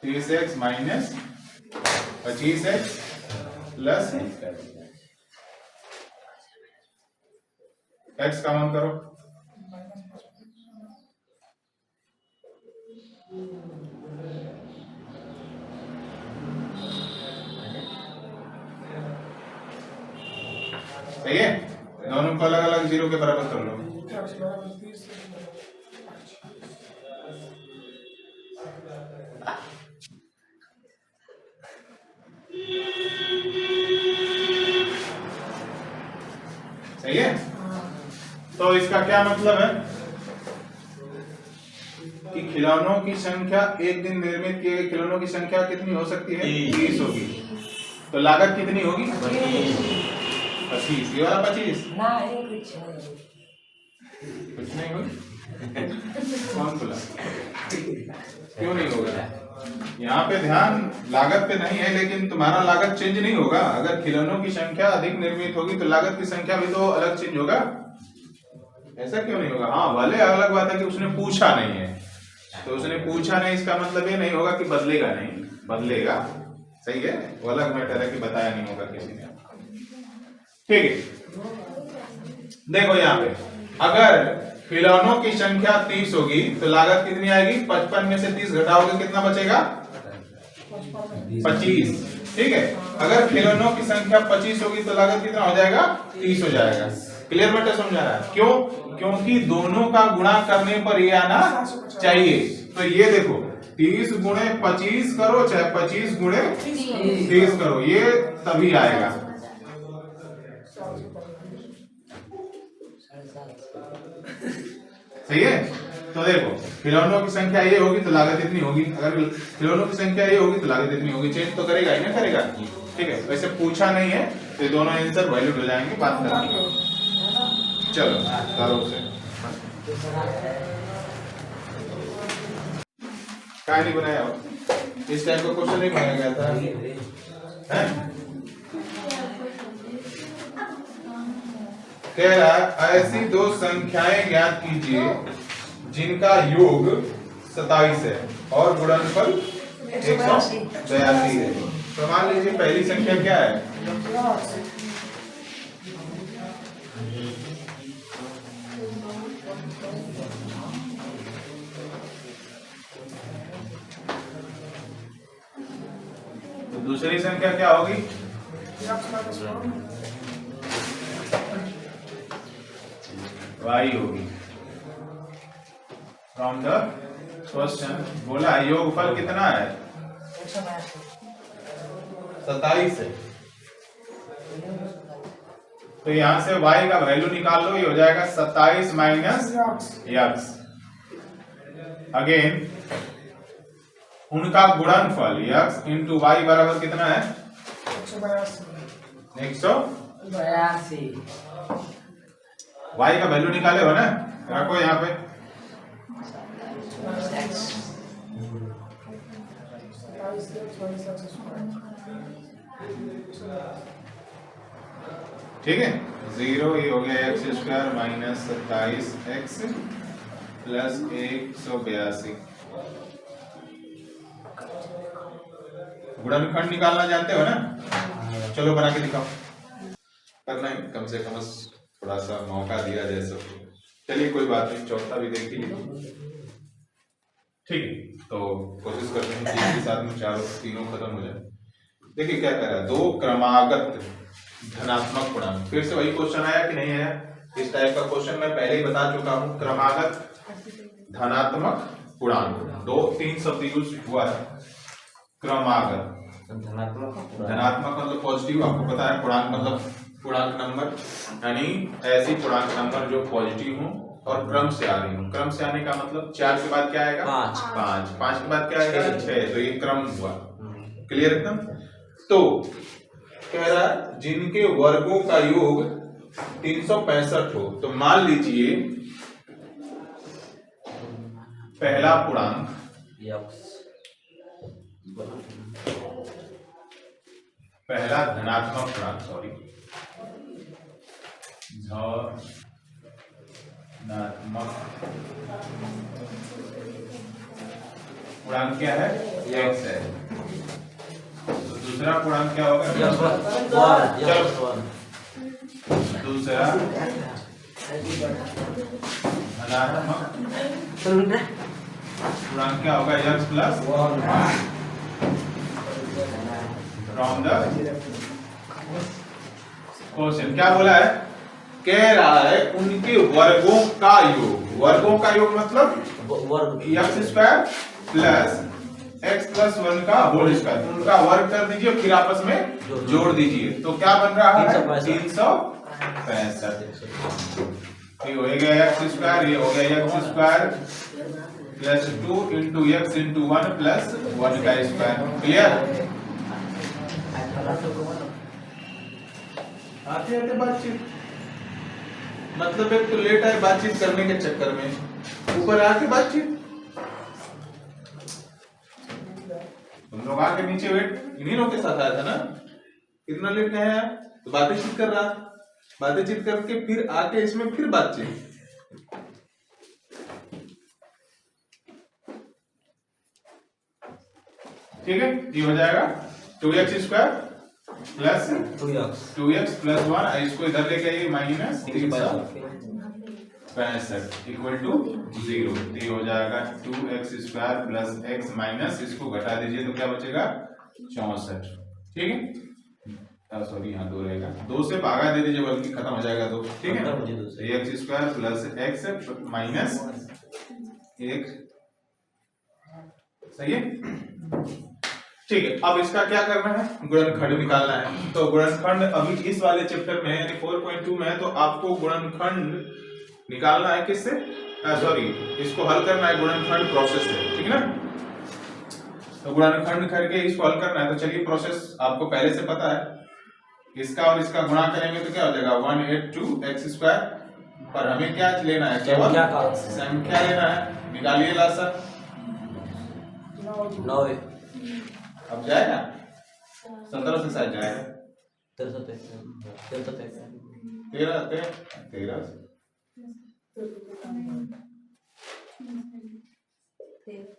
30x minus 25x plus x common करो। सही है, दोनों को अलग अलग जीरो के बराबर कर लो। सही है, तो इसका क्या मतलब है कि खिलौनों की संख्या, एक दिन निर्मित किए गए खिलौनों की संख्या कितनी हो सकती है? 30 होगी। तो लागत कितनी होगी? 25। ये वाला 25 कुछ नहीं होगी। कौन बोला? क्यों नहीं होगा? यहाँ पे ध्यान लागत पे नहीं है, लेकिन तुम्हारा लागत चेंज नहीं होगा। अगर खिलौनों की संख्या अधिक निर्मित होगी तो लागत की संख्या भी तो अलग चेंज होगा। ऐसा क्यों नहीं होगा? हाँ भले अलग बात है कि उसने पूछा नहीं है, तो उसने पूछा नहीं, इसका मतलब ये नहीं होगा कि बदलेगा नहीं, बदलेगा। सही है, वो अलग मैटर है कि बताया नहीं होगा किसी ने। ठीक है, देखो यहाँ पे अगर खिलौनों की संख्या 30 होगी तो लागत कितनी आएगी? 55 में से 30 घटाओगे कितना बचेगा? 25। ठीक है, अगर खिलौनों की संख्या 25 होगी तो लागत कितना हो जाएगा? 30 हो जाएगा। क्लियर बेटा, समझा रहा है? क्यों? क्योंकि दोनों का गुणा करने पर ये आना चाहिए। तो ये देखो 30 गुणे 25 करो चाहे 25 गुणे 30 करो, ये तभी आएगा। सही है, तो देखो खिलौनों की संख्या ये होगी तो लागत इतनी होगी, अगर खिलौनों की संख्या ये होगी तो लागत इतनी होगी। चेंज तो करेगा ही ना, करेगा। ठीक है, वैसे पूछा नहीं है तो दोनों आंसर वैलिड हो जाएंगे। बात करेंगे, चलो करो से क्या नहीं बनाया हो? इस टाइप का क्वेश्चन नहीं बनाया गया था, है? कह रहा है ऐसी दो संख्याएं ज्ञात कीजिए जिनका योग 27 है और गुणनफल 182 है। तो मान लीजिए पहली संख्या क्या है? तो दूसरी संख्या क्या होगी? y होगी। फ्रॉम द क्वेश्चन बोला योगफल कितना है? 27 है। तो यहां से y का वैल्यू निकाल लो, ये हो जाएगा 27 माइनस x। अगेन उनका गुणनफल x इंटू y बराबर कितना है? 182। y का वैल्यू निकाले हो ना, रखो यहाँ पे। ठीक है, 0 ये हो गया x square minus 27x plus 182। गुणनखंड निकालना जानते हो ना? चलो बना के दिखाओ। करना है कम से कम, थोड़ा सा मौका दिया जाए सबको। चलिए कोई बात नहीं, चौथा भी देख लीजिए। ठीक है, तो कोशिश करते हैं कि एक साथ में तीनों खत्म हो जाए। देखिए क्या कर रहा है, दो क्रमागत धनात्मक पूर्णांक। फिर से वही क्वेश्चन आया कि नहीं आया? इस टाइप का क्वेश्चन मैं पहले ही बता चुका हूं। क्रमागत धनात्मक पूर्णांक, 2-3 शब्द यूज हुआ है। क्रमागत धनात्मक मतलब पॉजिटिव, आपको पता है। पूर्णांक मतलब पूर्णांक नंबर, यानी ऐसी पूर्णांक नंबर जो पॉजिटिव हो और क्रम से आ रही हो। क्रम से आने का मतलब 4 के बाद क्या आएगा? 5, 5 के बाद क्या आएगा? 6। तो ये क्रम हुआ। क्लियर एकदम? तो कह रहा है जिनके वर्गों का योग 365 हो, तो मान लीजिए पहला पूर्णांक पहला धनात्मक पूर्णांक, सॉरी धनात्मक पूर्णांक क्या है? x है। तो दूसरा पूर्णांक क्या होगा? दूसरा धनात्मक पूर्णांक क्या होगा? x plus 1 from the question. क्या बोला है? कह रहा है उनके वर्गों का योग। वर्गों का योग मतलब x square plus x plus 1 का होल स्क्वायर। उनका वर्ग कर दीजिए, फिर आपस में जोड़ दीजिए। तो क्या बन रहा है? 365। ये हो गया x स्क्वायर, ये हो गया x square plus 2 into x into 1 plus 1 का स्क्वायर। क्लियर? आते आते बातचीत, मतलब एक तो लेट आए बातचीत करने के चक्कर में, ऊपर आके बातचीत। तुम लोग आके नीचे वेट इन्हीं लोग के साथ आया था ना, कितना लेट नहीं आया? तो बातचीत कर रहा, बातचीत करके फिर आके इसमें फिर बातचीत। ठीक है, ये हो जाएगा 2x square plus 2x plus 1, इसको इधर लेके आइए माइनस 365 इक्वल टू 0। ये हो जाएगा 2x square plus x minus, इसको घटा दीजिए तो क्या बचेगा? 64। ठीक है, सॉरी यहाँ 2 रहेगा, 2 से भागा दे दीजिए बल्कि खत्म हो जाएगा 2। ठीक है, x square plus x minus 1। सही है? ठीक है, अब इसका क्या करना है? गुणनखंड निकालना है। तो गुणनखंड अभी इस वाले चैप्टर में यानी 4.2 में है, तो आपको गुणनखंड निकालना है किससे? सॉरी, इसको हल करना है गुणनखंड प्रोसेस से। ठीक है ना? तो गुणनखंड करके इसको हल करना है। तो चलिए, प्रोसेस आपको पहले से पता है। इसका और इसका गुणा करेंगे तो क्या हो जाएगा? 182x square. पर हमें क्या लेना है? केवल संख्या लेना है। निकालिए लासा। 9 अब जाएगा 17 से शायद जाएगा 13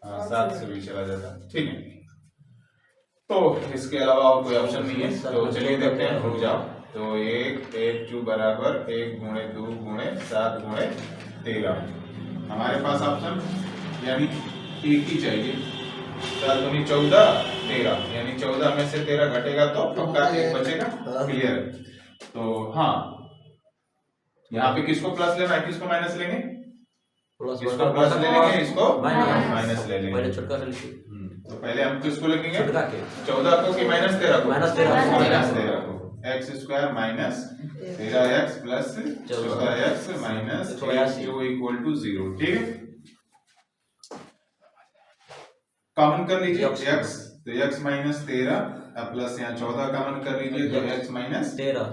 हाँ 7 से भी चला जाता। ठीक है, तो इसके अलावा और कोई ऑप्शन नहीं है। तो चलिए देखते हैं, रुक जाओ। तो 1 बराबर 1 गुणे 2 गुणे 7 गुणे 13 हमारे पास ऑप्शन, यानी एक ही चाहिए। 7 दूनी 14 13, यानी 14 में से 13 घटेगा तो पक्का 1 बचेगा। क्लियर? तो हाँ, यहाँ पे किसको प्लस लेना है, किसको माइनस लेंगे? इसको प्लस ले लेंगे, इसको माइनस ले लेंगे। तो पहले हम किसको लिखेंगे? 14 को कि माइनस 13 को? माइनस 13 को। x square minus 13x plus 14x minus 2 equal to 0। ठीक है, कॉमन कर लीजिए x, तो x माइनस 13 प्लस यहाँ 14 कॉमन कर लीजिए तो x माइनस 13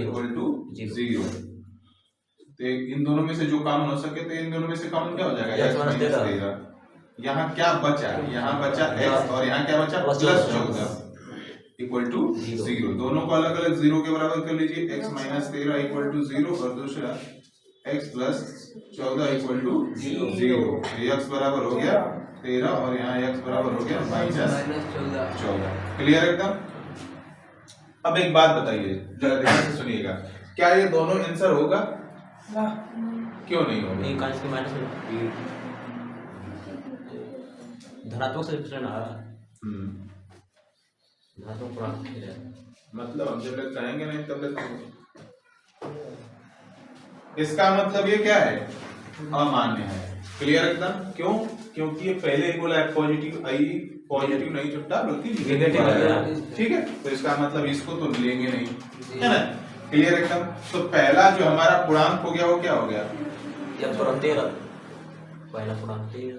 इक्वल टू 0। तो इन दोनों में से जो कॉमन हो सके तो इन दोनों में से कॉमन क्या हो जाएगा? x minus 13। यहाँ क्या बचा? यहाँ बचा x और यहाँ क्या बचा? Plus 14 equal to 0। दोनों को अलग अलग 0 के बराबर कर लीजिए। x माइनस 13 इक्वल टू 0 और दूसरा x plus 14 equal to 0। x बराबर हो गया 13 और यहाँ x बराबर हो गया माइनस 14। क्लियर एकदम? अब एक बात बताइए, जरा ध्यान से सुनिएगा, क्या ये दोनों आंसर होगा? क्यों नहीं होगा? धनात्मक से ना, धातु प्राप्त है मतलब हम जब तक कहेंगे नहीं तब तक इसका मतलब ये क्या है, अमान्य है। क्लियर एकदम। क्यों? क्योंकि ये पहले ही बोला है पॉजिटिव आई पॉजिटिव नहीं छुट्टा बल्कि नेगेटिव है। ठीक है, तो इसका मतलब इसको तो लेंगे नहीं, है ना। क्लियर एकदम। तो पहला जो हमारा पूर्णांक हो गया वो क्या हो गया? या 13 पहला पूर्णांक 13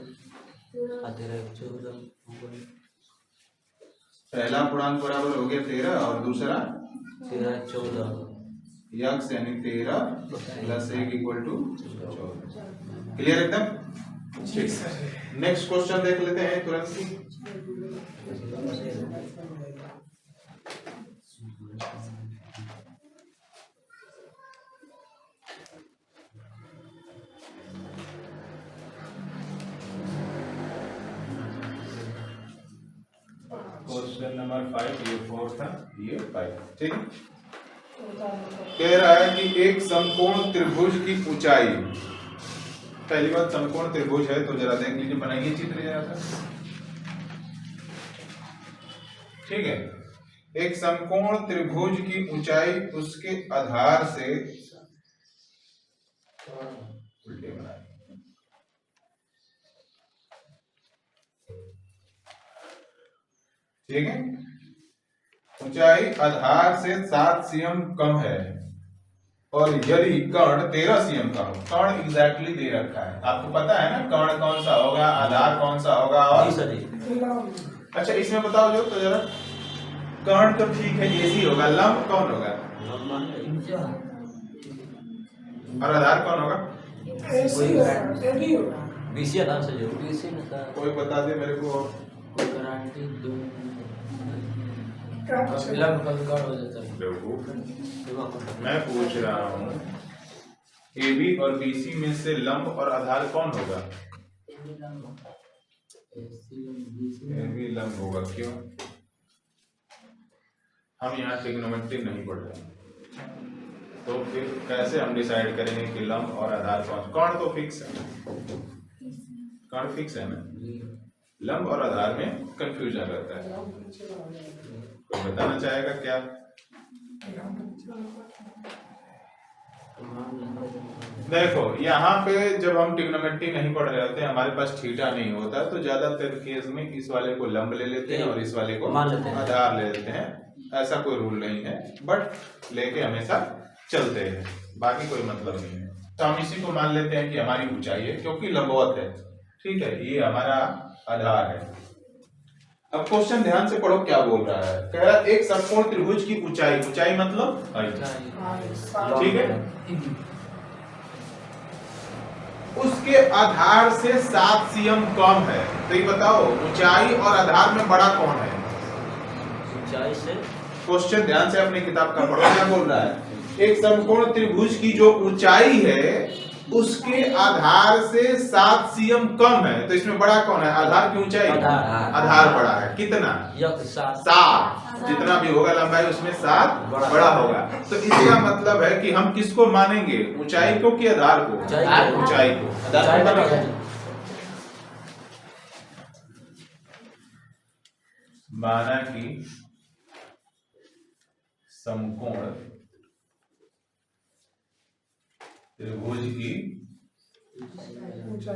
13 14 पहला पूर्णांक बराबर हो गया 13 और दूसरा 13 14 यक्स यानी 13 प्लस 1 इक्वल टू 14। क्लियर एकदम। नेक्स्ट क्वेश्चन देख लेते हैं तुरंत ही। क्वेश्चन नंबर 5, ये 4 था, ये 5। ठीक। कह रहा है कि एक समकोण त्रिभुज की ऊंचाई, पहली बात समकोण त्रिभुज है तो जरा देख लीजिए, बनाइए चित्र जरा सा। ठीक है, एक समकोण त्रिभुज की ऊंचाई उसके आधार से उल्टे बनाए। ठीक है, ऊंचाई आधार से 7 cm कम है और यदि कर्ण 13 cm का हो, कर्ण एग्जैक्टली दे रखा है, आपको पता है ना कर्ण कौन सा होगा, आधार कौन सा होगा। और अच्छा इसमें बताओ जो तो जरा, कर्ण तो ठीक है एसी होगा, लंब कौन होगा और आधार कौन होगा? बीसी आधार से जरूर बीसी ना कोई बता दे मेरे को। गारंटी दो लंब कभी हो जाता है। मैं पूछ रहा हूँ AB और BC में से लंब और आधार कौन होगा? AB लंब होगा। क्यों? हम यहाँ ट्रिग्नोमेट्री नहीं पढ़ रहे, तो फिर कैसे हम डिसाइड करेंगे कि लंब और आधार कौन? कर्ण तो फिक्स है, कर्ण फिक्स है ना, लंब और आधार में कंफ्यूजन रहता है। कोई बताना चाहेगा क्या? देखो यहाँ पे जब हम ट्रिग्नोमेट्री नहीं पढ़ रहे होते हैं, हमारे पास थीटा नहीं होता, तो ज्यादातर केस में इस वाले को लंब ले लेते हैं और इस वाले को आधार ले लेते हैं। ऐसा कोई रूल नहीं है, बट लेके हमेशा चलते हैं, बाकी कोई मतलब नहीं है। तो हम इसी को मान लेते हैं कि हमारी ऊंचाई है क्योंकि लंबवत है। ठीक है, ये हमारा आधार है। अब क्वेश्चन ध्यान से पढ़ो क्या बोल रहा है। कह रहा है एक समकोण त्रिभुज की ऊंचाई, ऊंचाई मतलब ठीक है, उसके आधार से 7 cm कम है। तो ये बताओ ऊंचाई और आधार में बड़ा कौन है? ऊंचाई से क्वेश्चन ध्यान से अपनी किताब का पढ़ो क्या बोल रहा है। एक समकोण त्रिभुज की जो ऊंचाई है उसके आधार से 7 cm कम है, तो इसमें बड़ा कौन है? आधार की ऊंचाई, आधार बड़ा है। कितना? 7। जितना भी होगा लंबाई उसमें 7 बड़ा होगा। तो इसका मतलब है कि हम किसको मानेंगे, ऊंचाई को कि आधार को? ऊंचाई को। माना कि समकोण त्रिभुज की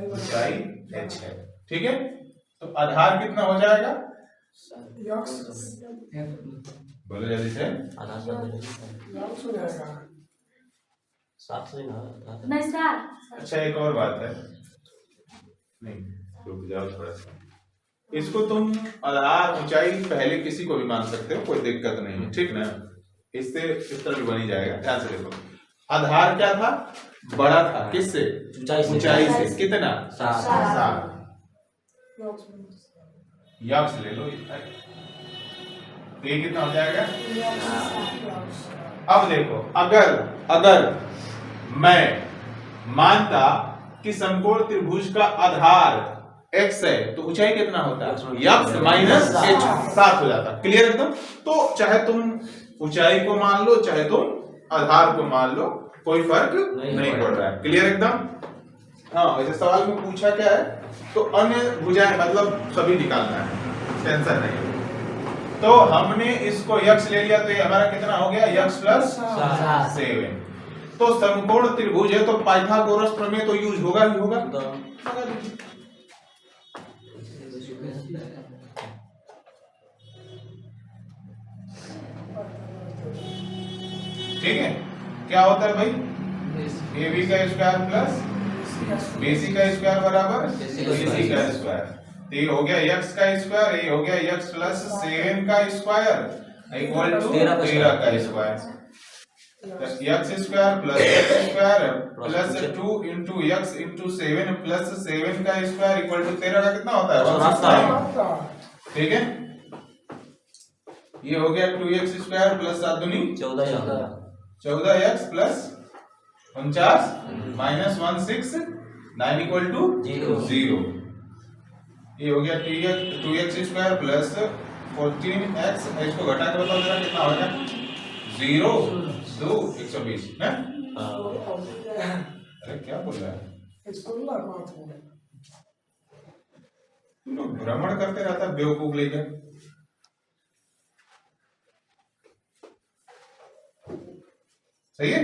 ऊंचाई h है। ठीक है, तो आधार कितना हो जाएगा? बोलो जल्दी से। आधार सात से अच्छा एक और बात है, नहीं रुक जाओ थोड़ा सा, इसको तुम आधार ऊंचाई पहले किसी को भी मान सकते हो, कोई दिक्कत नहीं है। ठीक ना, इससे इस तरह भी बन जाएगा। ध्यान से देखो, आधार क्या था? बड़ा था। किससे? ऊंचाई से। कितना? 7। यक्स ले लो, ये कितना हो जाएगा? अब देखो, अगर मैं मानता कि समकोण त्रिभुज का आधार x है तो ऊंचाई कितना होता है? यक्स माइनस h, 7 हो जाता। क्लियर एकदम। तो चाहे तुम ऊंचाई को मान लो चाहे तुम आधार को मान लो, कोई फर्क नहीं पड़ रहा है। क्लियर एकदम। हाँ, वैसे सवाल में पूछा क्या है, तो अन्य भुजाएं मतलब सभी निकालना है, टेंशन नहीं। तो हमने इसको यक्स ले लिया तो ये हमारा कितना हो गया यक्स प्लस 7। तो समकोण त्रिभुज है तो पाइथागोरस प्रमेय तो यूज होगा ही होगा। लगा दीजिए। ठीक है, क्या होता है भाई ए बी का स्क्वायर प्लस बीसी का स्क्वायर बराबर बीसी का स्क्वायर। तो ये हो गया x का स्क्वायर, ये हो गया x प्लस 7 का स्क्वायर इक्वल टू 13 का square. x square plus x square plus 2 into x into 7 plus 7 का स्क्वायर इक्वल टू 13 का कितना होता है 169। ठीक है, ये हो गया 2x स्क्वायर प्लस 7 दूनी 14x plus 49 minus 169 equal to 0। ये हो गया 2x स्क्वायर प्लस 14x, इसको घटा के बताओ जरा कितना होगा 0 2 120 है। अरे क्या बोल रहा है, तुम लोग भ्रमण करते रहता बेवकूफ लेकर। सही है,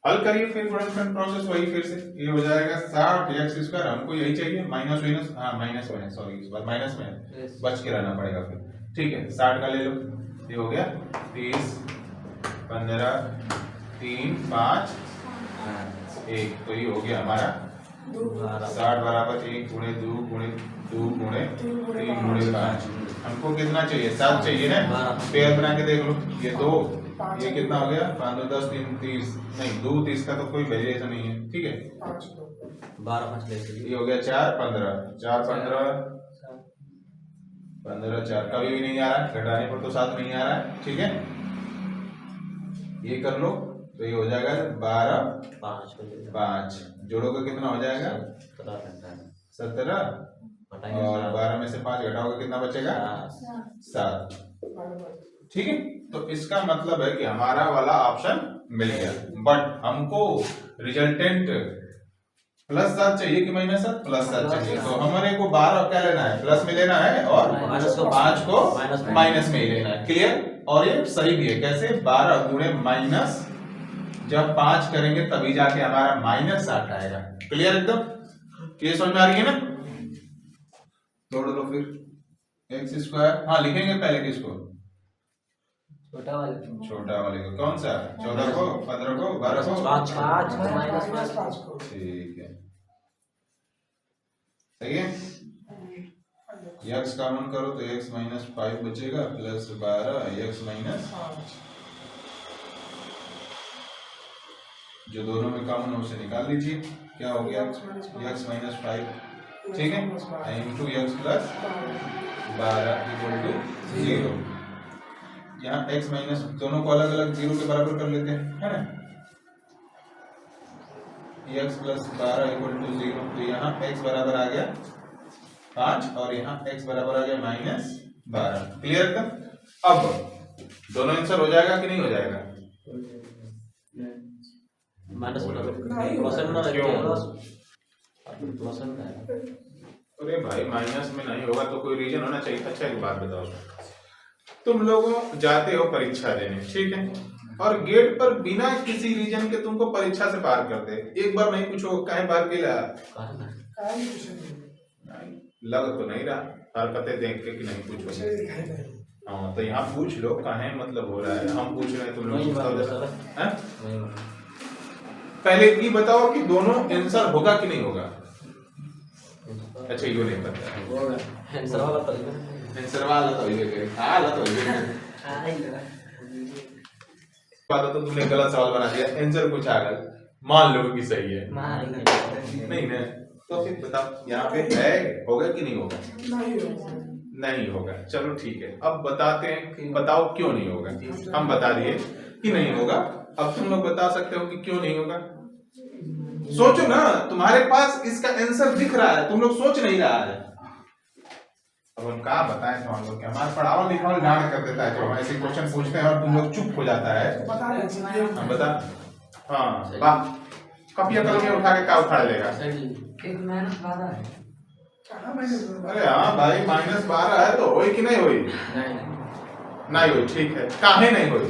हल करिए फिर गुणनखंड प्रोसेस वही फिर से ये हो जाएगा 60x स्क्वायर, हमको यही चाहिए माइनस माइनस, हाँ माइनस में सॉरी इस बार माइनस में बच के रहना पड़ेगा फिर। ठीक है 60 का ले लो, ये हो गया 30 15 3 5 1, तो ये हो गया हमारा 60 बराबर 1 गुणे 2 गुणे 2 गुणे 3 गुणे 5। हमको कितना चाहिए 7 चाहिए ना, पेयर बना के देख लो, ये 2 ये कितना हो गया 5 2 10 3 30 नहीं 2 30 का तो कोई वेरिएशन नहीं है। ठीक है 12 5 ये हो गया 4 15 4 15 15 4 कभी भी नहीं आ रहा है, घटाने पर तो 7 नहीं आ रहा है। ठीक है ये कर लो तो ये हो जाएगा 12 5 जोड़ोगे कितना हो जाएगा 17 और 12 में से 5 घटाओगे कितना बचेगा 7। ठीक है, तो इसका मतलब है कि हमारा वाला ऑप्शन मिल गया, बट हमको रिजल्टेंट प्लस 7 चाहिए कि माइनस 7 प्लस 7 चाहिए। तो हमारे को 12 क्या लेना है प्लस में लेना है और 5 को माइनस में ही लेना है। क्लियर, और ये सही भी है कैसे 12 गुणे माइनस जब 5 करेंगे तभी जाके हमारा माइनस 7 आएगा। क्लियर एकदम, ये समझ में आ रही है ना। जोड़ लो फिर एक्स स्क्वायर, हाँ लिखेंगे पहले किसको छोटा वाले को, कौन सा 14 को 15 को 12 को 5 को। ठीक है सही है। x कॉमन करो तो x माइनस 5 बचेगा प्लस 12 x माइनस, जो दोनों में कॉमन है उसे निकाल लीजिए, क्या हो गया x माइनस 5। ठीक है into x plus 12 equal to 0। यहाँ x माइनस दोनों को अलग अलग 0 के बराबर कर लेते हैं है ना, x प्लस 12 इक्वल टू 0। तो यहाँ x बराबर आ गया 5 और यहाँ x बराबर आ गया माइनस 12। क्लियर था, अब दोनों आंसर हो जाएगा कि नहीं हो जाएगा अरे भाई माइनस में नहीं होगा तो कोई रीजन होना चाहिए। अच्छा एक बात बताओ, तुम लोग जाते हो परीक्षा देने, ठीक है, और गेट पर बिना किसी रीजन के तुमको परीक्षा से पार कर दे, एक बार नहीं पूछो काहे पार किया, लग तो नहीं रहा हरकतें देख के कि नहीं पूछो। हाँ तो यहाँ पूछ लो काहे मतलब हो रहा है, हम पूछ रहे हैं तुम लोग पहले ये बताओ कि दोनों आंसर होगा कि नहीं होगा। अच्छा ये नहीं पता आंसर वाला तो ये करे वाला तो तुमने गलत सवाल बना दिया, आंसर कुछ आ गया, मान लो कि सही है नहीं ना, तो फिर बताओ यहाँ पे है होगा कि नहीं होगा, नहीं होगा। चलो ठीक है, अब बताते हैं कि बताओ क्यों नहीं होगा। हम बता दिए कि नहीं होगा, अब तुम लोग बता सकते हो कि क्यों नहीं होगा। सोचो ना, तुम्हारे पास इसका आंसर दिख रहा है, तुम लोग सोच नहीं रहा है। अब हम क्या बताएं तो हम लोग क्या, हमारा पढ़ाओ लिखाओ गाना कर देता है, जो हम ऐसे क्वेश्चन पूछते हैं और तुम लोग चुप हो जाता है। हम बता, हाँ वाह, कॉपियां कलम उठा के क्या उखाड़ लेगा। अरे हाँ भाई, -12 है तो होई कि नहीं होई? नहीं नहीं होई, ठीक है। काहे नहीं होई?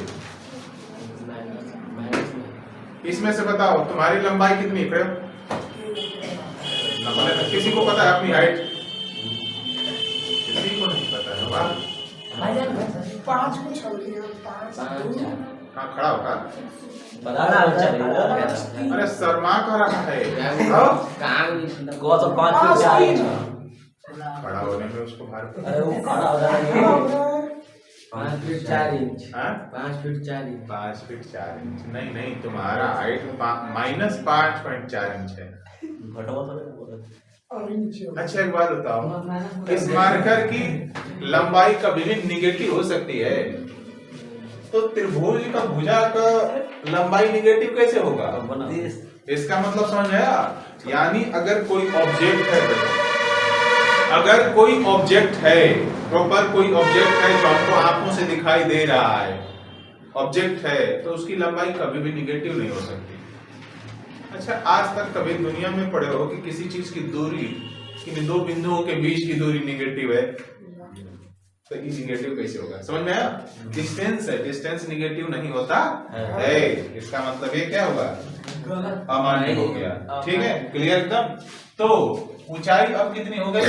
माइनस में इसमें से बताओ तुम्हारी लंबाई कितनी प्रेम? किसी को पता है अपनी हाइट? किसी को नहीं पता है। वाह, 5 को छोड़ दिया, 5 हाँ खड़ा होगा। बड़ा चलेगा। अरे शर्मा का रहा है। को तो 5 फीट 4 इंच। खड़ा होने में उसको भार। अरे वो खड़ा हो जाएगा। 5 फीट 4 इंच। हाँ? 5 फीट 4 इंच। 5 feet 4 inch. नहीं नहीं, तुम्हारा हाइट -5.4 इंच है। घटवा तो और नीचे अच्छा एक बात बताओ, इस मार्कर की लंबाई कभी भी निगेटिव हो सकती है, तो त्रिभुज का भुजा का लंबाई निगेटिव कैसे होगा? इसका मतलब समझ आया? यानी अगर कोई ऑब्जेक्ट है, अगर कोई ऑब्जेक्ट है, प्रॉपर कोई ऑब्जेक्ट है जो आपको आंखों से दिखाई दे रहा है, ऑब्जेक्ट है, तो उसकी लंबाई कभी भी निगेटिव नहीं हो सकती। अच्छा, आज तक कभी दुनिया में पढ़े हो कि किसी चीज की दूरी, किन दो बिंदुओं के बीच की दूरी निगेटिव है? तो ये निगेटिव कैसे होगा? समझ में आया? डिस्टेंस है, डिस्टेंस निगेटिव नहीं होता है। इसका मतलब ये क्या होगा? अमान्य हो गया। ठीक है, क्लियर एकदम। तो ऊंचाई अब कितनी हो गई?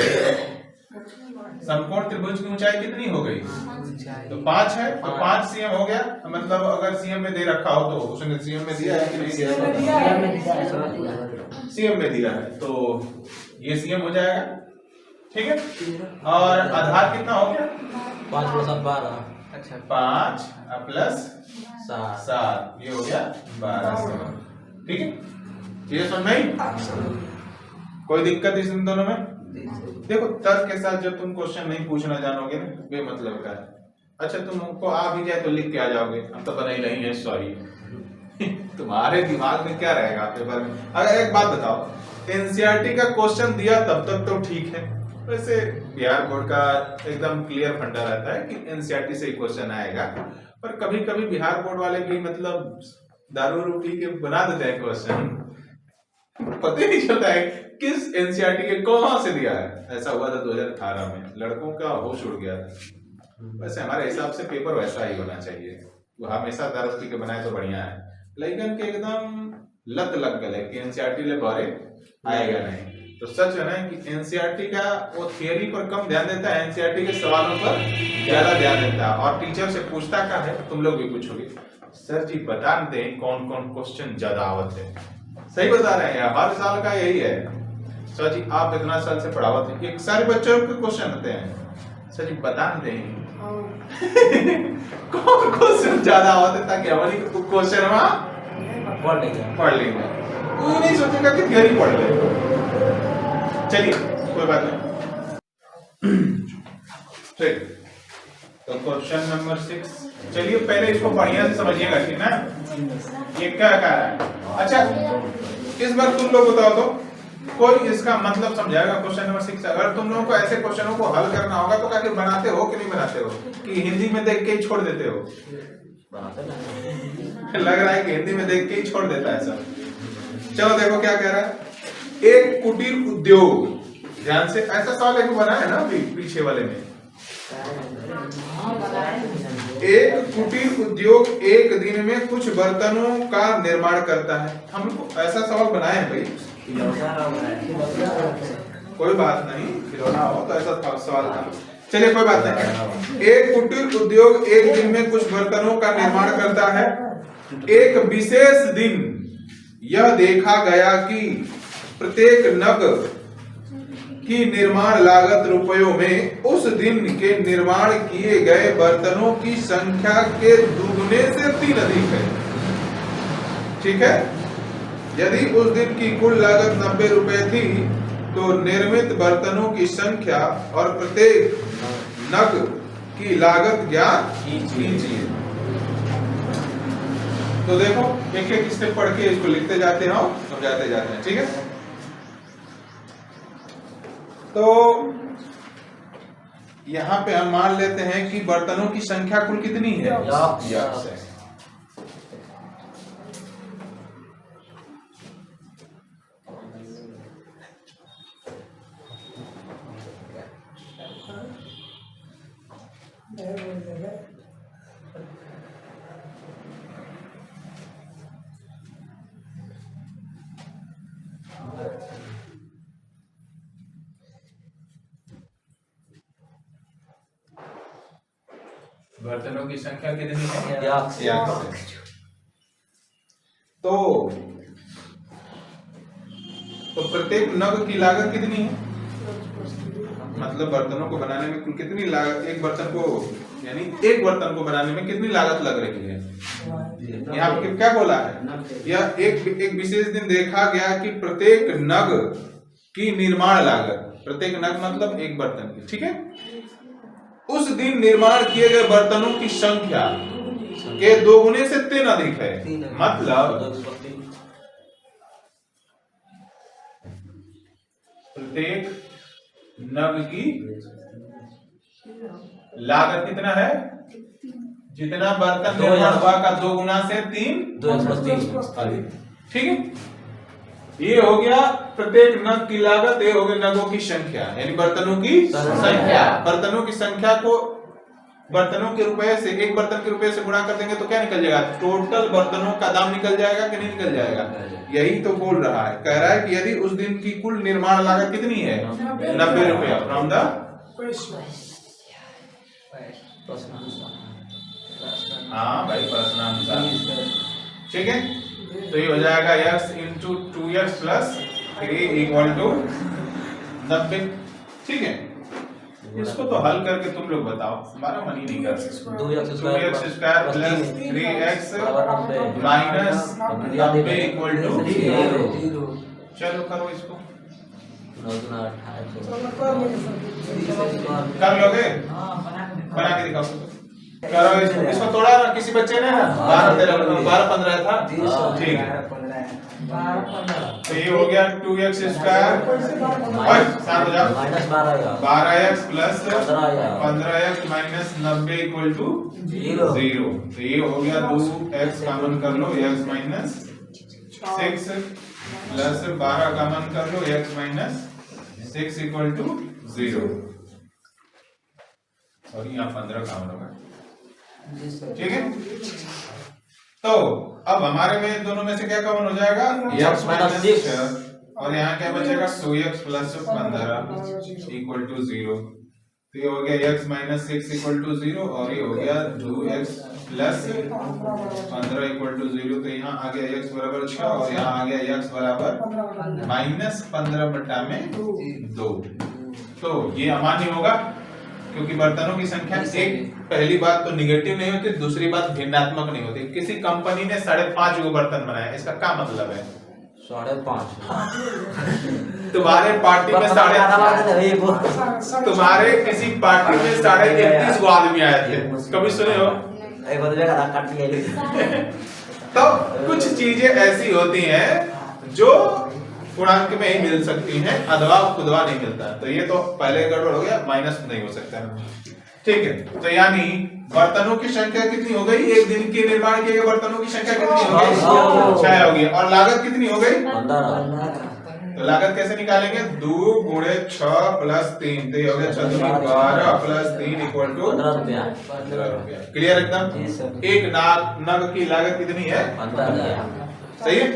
समकोण त्रिभुज की ऊंचाई कितनी हो गई? तो 5 है, तो 5 cm हो गया। मतलब अगर cm में दे रखा हो तो उसने cm में दिया है कि नहीं दिया है? cm में दिया है, तो ये cm हो जाएगा। ठीक है, और आधार कितना हो गया? 5 + 7 12। अच्छा 5 प्लस 7 7, ये हो गया 12। ठीक है, ये समझ में आई? कोई दिक्कत इस इन दोनों में? देखो, तर्क के साथ जब तुम क्वेश्चन नहीं पूछना जानोगे ना, बेमतलब का है। अच्छा, तुमको आ भी जाए तो लिख के आ जाओगे, हम तो बना ही नहीं है, सॉरी। तुम्हारे दिमाग में क्या रहेगा पेपर में? अगर एक बात बताओ, एनसीईआरटी का क्वेश्चन दिया तब तक तो ठीक है। वैसे बिहार बोर्ड का एकदम क्लियर फंडा रहता है कि एनसीईआरटी से ही क्वेश्चन आएगा, पर कभी कभी बिहार बोर्ड वाले भी मतलब दारू रू पी के बना देते हैं क्वेश्चन, पता ही नहीं चलता है किस एनसीईआरटी के कौन से दिया है। ऐसा हुआ था 2018 में, लड़कों का होश उड़ गया था। वैसे हमारे हिसाब से पेपर वैसा ही होना चाहिए, वो हमेशा दारू पी के बनाए तो बढ़िया है, लेकिन के एकदम लत लग गए कि एनसीईआरटी ले बारे आएगा नहीं। तो सच है ना कि एनसीईआरटी का वो थियरी पर कम ध्यान देता है, एनसीईआरटी के सवालों पर ज्यादा ध्यान देता है। और टीचर से पूछता क्या है, तुम लोग भी पूछोगे, सर जी बता दें कौन कौन क्वेश्चन ज्यादा आवत है। सही बता रहे हैं, हर साल का यही है। सर जी आप इतना साल से पढ़ावत है, एक सारे बच्चों के क्वेश्चन आते हैं, सर जी बता दें कौन क्वेश्चन ज्यादा आवत है, ताकि हमारी क्वेश्चन पढ़ लेंगे। कोई नहीं सोचेगा कि थियरी पढ़ ले। चलिए कोई बात नहीं। ठीक, तो क्वेश्चन नंबर 6, चलिए पहले इसको बढ़िया से समझिएगा, ठीक ना? ये क्या कह रहा है? अच्छा, इस बार तुम लोग बताओ तो कोई इसका मतलब समझाएगा क्वेश्चन नंबर 6। अगर तुम लोगों को ऐसे क्वेश्चनों को हल करना होगा तो क्या बनाते हो कि नहीं बनाते हो, कि हिंदी में देख के ही छोड़ देते हो? लग रहा है कि हिंदी में देख के ही छोड़ देता है सब। चलो देखो क्या कह रहा है। एक कुटीर उद्योग, ध्यान से, ऐसा सवाल एक बना है ना अभी पीछे वाले में। एक कुटीर उद्योग एक दिन में कुछ बर्तनों का निर्माण करता है। हमको ऐसा सवाल बनाए हैं भाई, कोई बात नहीं, खिलौना हो तो ऐसा सवाल था। चलिए कोई बात नहीं। एक कुटीर उद्योग एक दिन में कुछ बर्तनों का निर्माण करता है। एक विशेष दिन यह देखा गया कि प्रत्येक नग की निर्माण लागत रुपयों में उस दिन के निर्माण किए गए बर्तनों की संख्या के दुगने से 3 अधिक है। ठीक है, यदि उस दिन की कुल लागत 90 रुपए थी तो निर्मित बर्तनों की संख्या और प्रत्येक नग की लागत ज्ञात कीजिए। तो देखो एक एक स्टेप पढ़ के इसको लिखते जाते हैं, समझाते जाते हैं। ठीक है, तो यहां पे हम मान लेते हैं कि बर्तनों की संख्या कुल कितनी है? यक्स है। बर्तनों की संख्या कितनी है? यक्स। यक्स। तो प्रत्येक नग की लागत कितनी है? मतलब बर्तनों को बनाने में कुल कितनी लागत, एक बर्तन को यानी एक बर्तन को बनाने में कितनी लागत लग रही है? यहाँ पे क्या बोला है? यह एक विशेष दिन देखा गया कि प्रत्येक नग की निर्माण लागत, प्रत्येक नग मतलब एक बर्तन की, ठीक है, उस दिन निर्माण किए गए बर्तनों की संख्या के 2 गुने से 3 अधिक है। मतलब प्रत्येक नग की लागत कितना है? जितना बर्तन निर्माण हुआ का 2 गुना से 3 अधिक, ठीक है। ये हो गया प्रत्येक नग की लागत, ये हो गई नगों की संख्या यानी बर्तनों की संख्या। बर्तनों की संख्या को बर्तनों के रुपए से, एक बर्तन के रुपए से गुणा कर देंगे तो क्या निकल जाएगा? टोटल बर्तनों का दाम निकल जाएगा कि नहीं निकल जाएगा? यही तो बोल रहा है, कह रहा है कि यदि उस दिन की कुल निर्माण लागत कितनी है? 90 रुपया फ्रॉम द, हाँ भाई प्रश्नानुसार, ठीक है। तो ये हो जाएगा x into 2x plus 3 equal to 90, ठीक है। इसको तो हल करके तुम लोग बताओ, हमारा मन ही नहीं कर सकता। 2x square plus 3x minus 90 equal to 0। चलो करो इसको, कर लोगे? बना के दिखाओ, करो इसको। इसको तोड़ा ना किसी बच्चे ने, 12 13 12 15 था, ठीक है। तो ये हो गया 2x स्क्वायर और साथ हो जाओ minus 12x plus 15x minus 90 equal to 0। तो ये हो गया 2x कॉमन कर लो, x माइनस 6 प्लस 12 कॉमन कर लो, x माइनस 6 इक्वल टू 0। और यहाँ 15 कॉमन होगा, ठीक है। तो अब हमारे में दोनों में से क्या कॉमन हो जाएगा? x माइनस 6 और यहाँ क्या बचेगा? 2x plus 15 equal to 0। तो ये हो गया x माइनस 6 इक्वल टू 0 और ये हो गया 2x प्लस 15 इक्वल टू 0। तो यहाँ आ गया x बराबर 6 और यहाँ आ गया x बराबर माइनस 15 बटा में 2। तो ये अमान्य होगा क्योंकि बर्तनों की संख्या एक, पहली बात तो निगेटिव नहीं होती, दूसरी बात भिन्नात्मक नहीं होती। किसी कंपनी ने 5.5 गो बर्तन बनाया, इसका क्या मतलब है? 5.5 तुम्हारे पार्टी में तुम्हारे किसी पार्टी में 31.5 गो आदमी आए थे, कभी सुने हो? तो कुछ चीजें ऐसी होती हैं जो पूर्णांक में ही मिल सकती हैं, अथवा खुदवा नहीं मिलता। तो ये तो पहले गड़बड़ हो गया, माइनस नहीं हो सकता, ठीक है। तो यानी बर्तनों की संख्या कितनी हो गई? एक दिन के निर्माण किए गए बर्तनों की संख्या कितनी हो गई? 6 हो गई। और लागत कितनी हो गई? 15। तो लागत कैसे निकालेंगे? 2 गुणे 6 प्लस 3, तो ये हो गया 12 प्लस 3 इक्वल टू 15 रुपया। क्लियर एकदम? एक नग की लागत कितनी है? 15। सही है।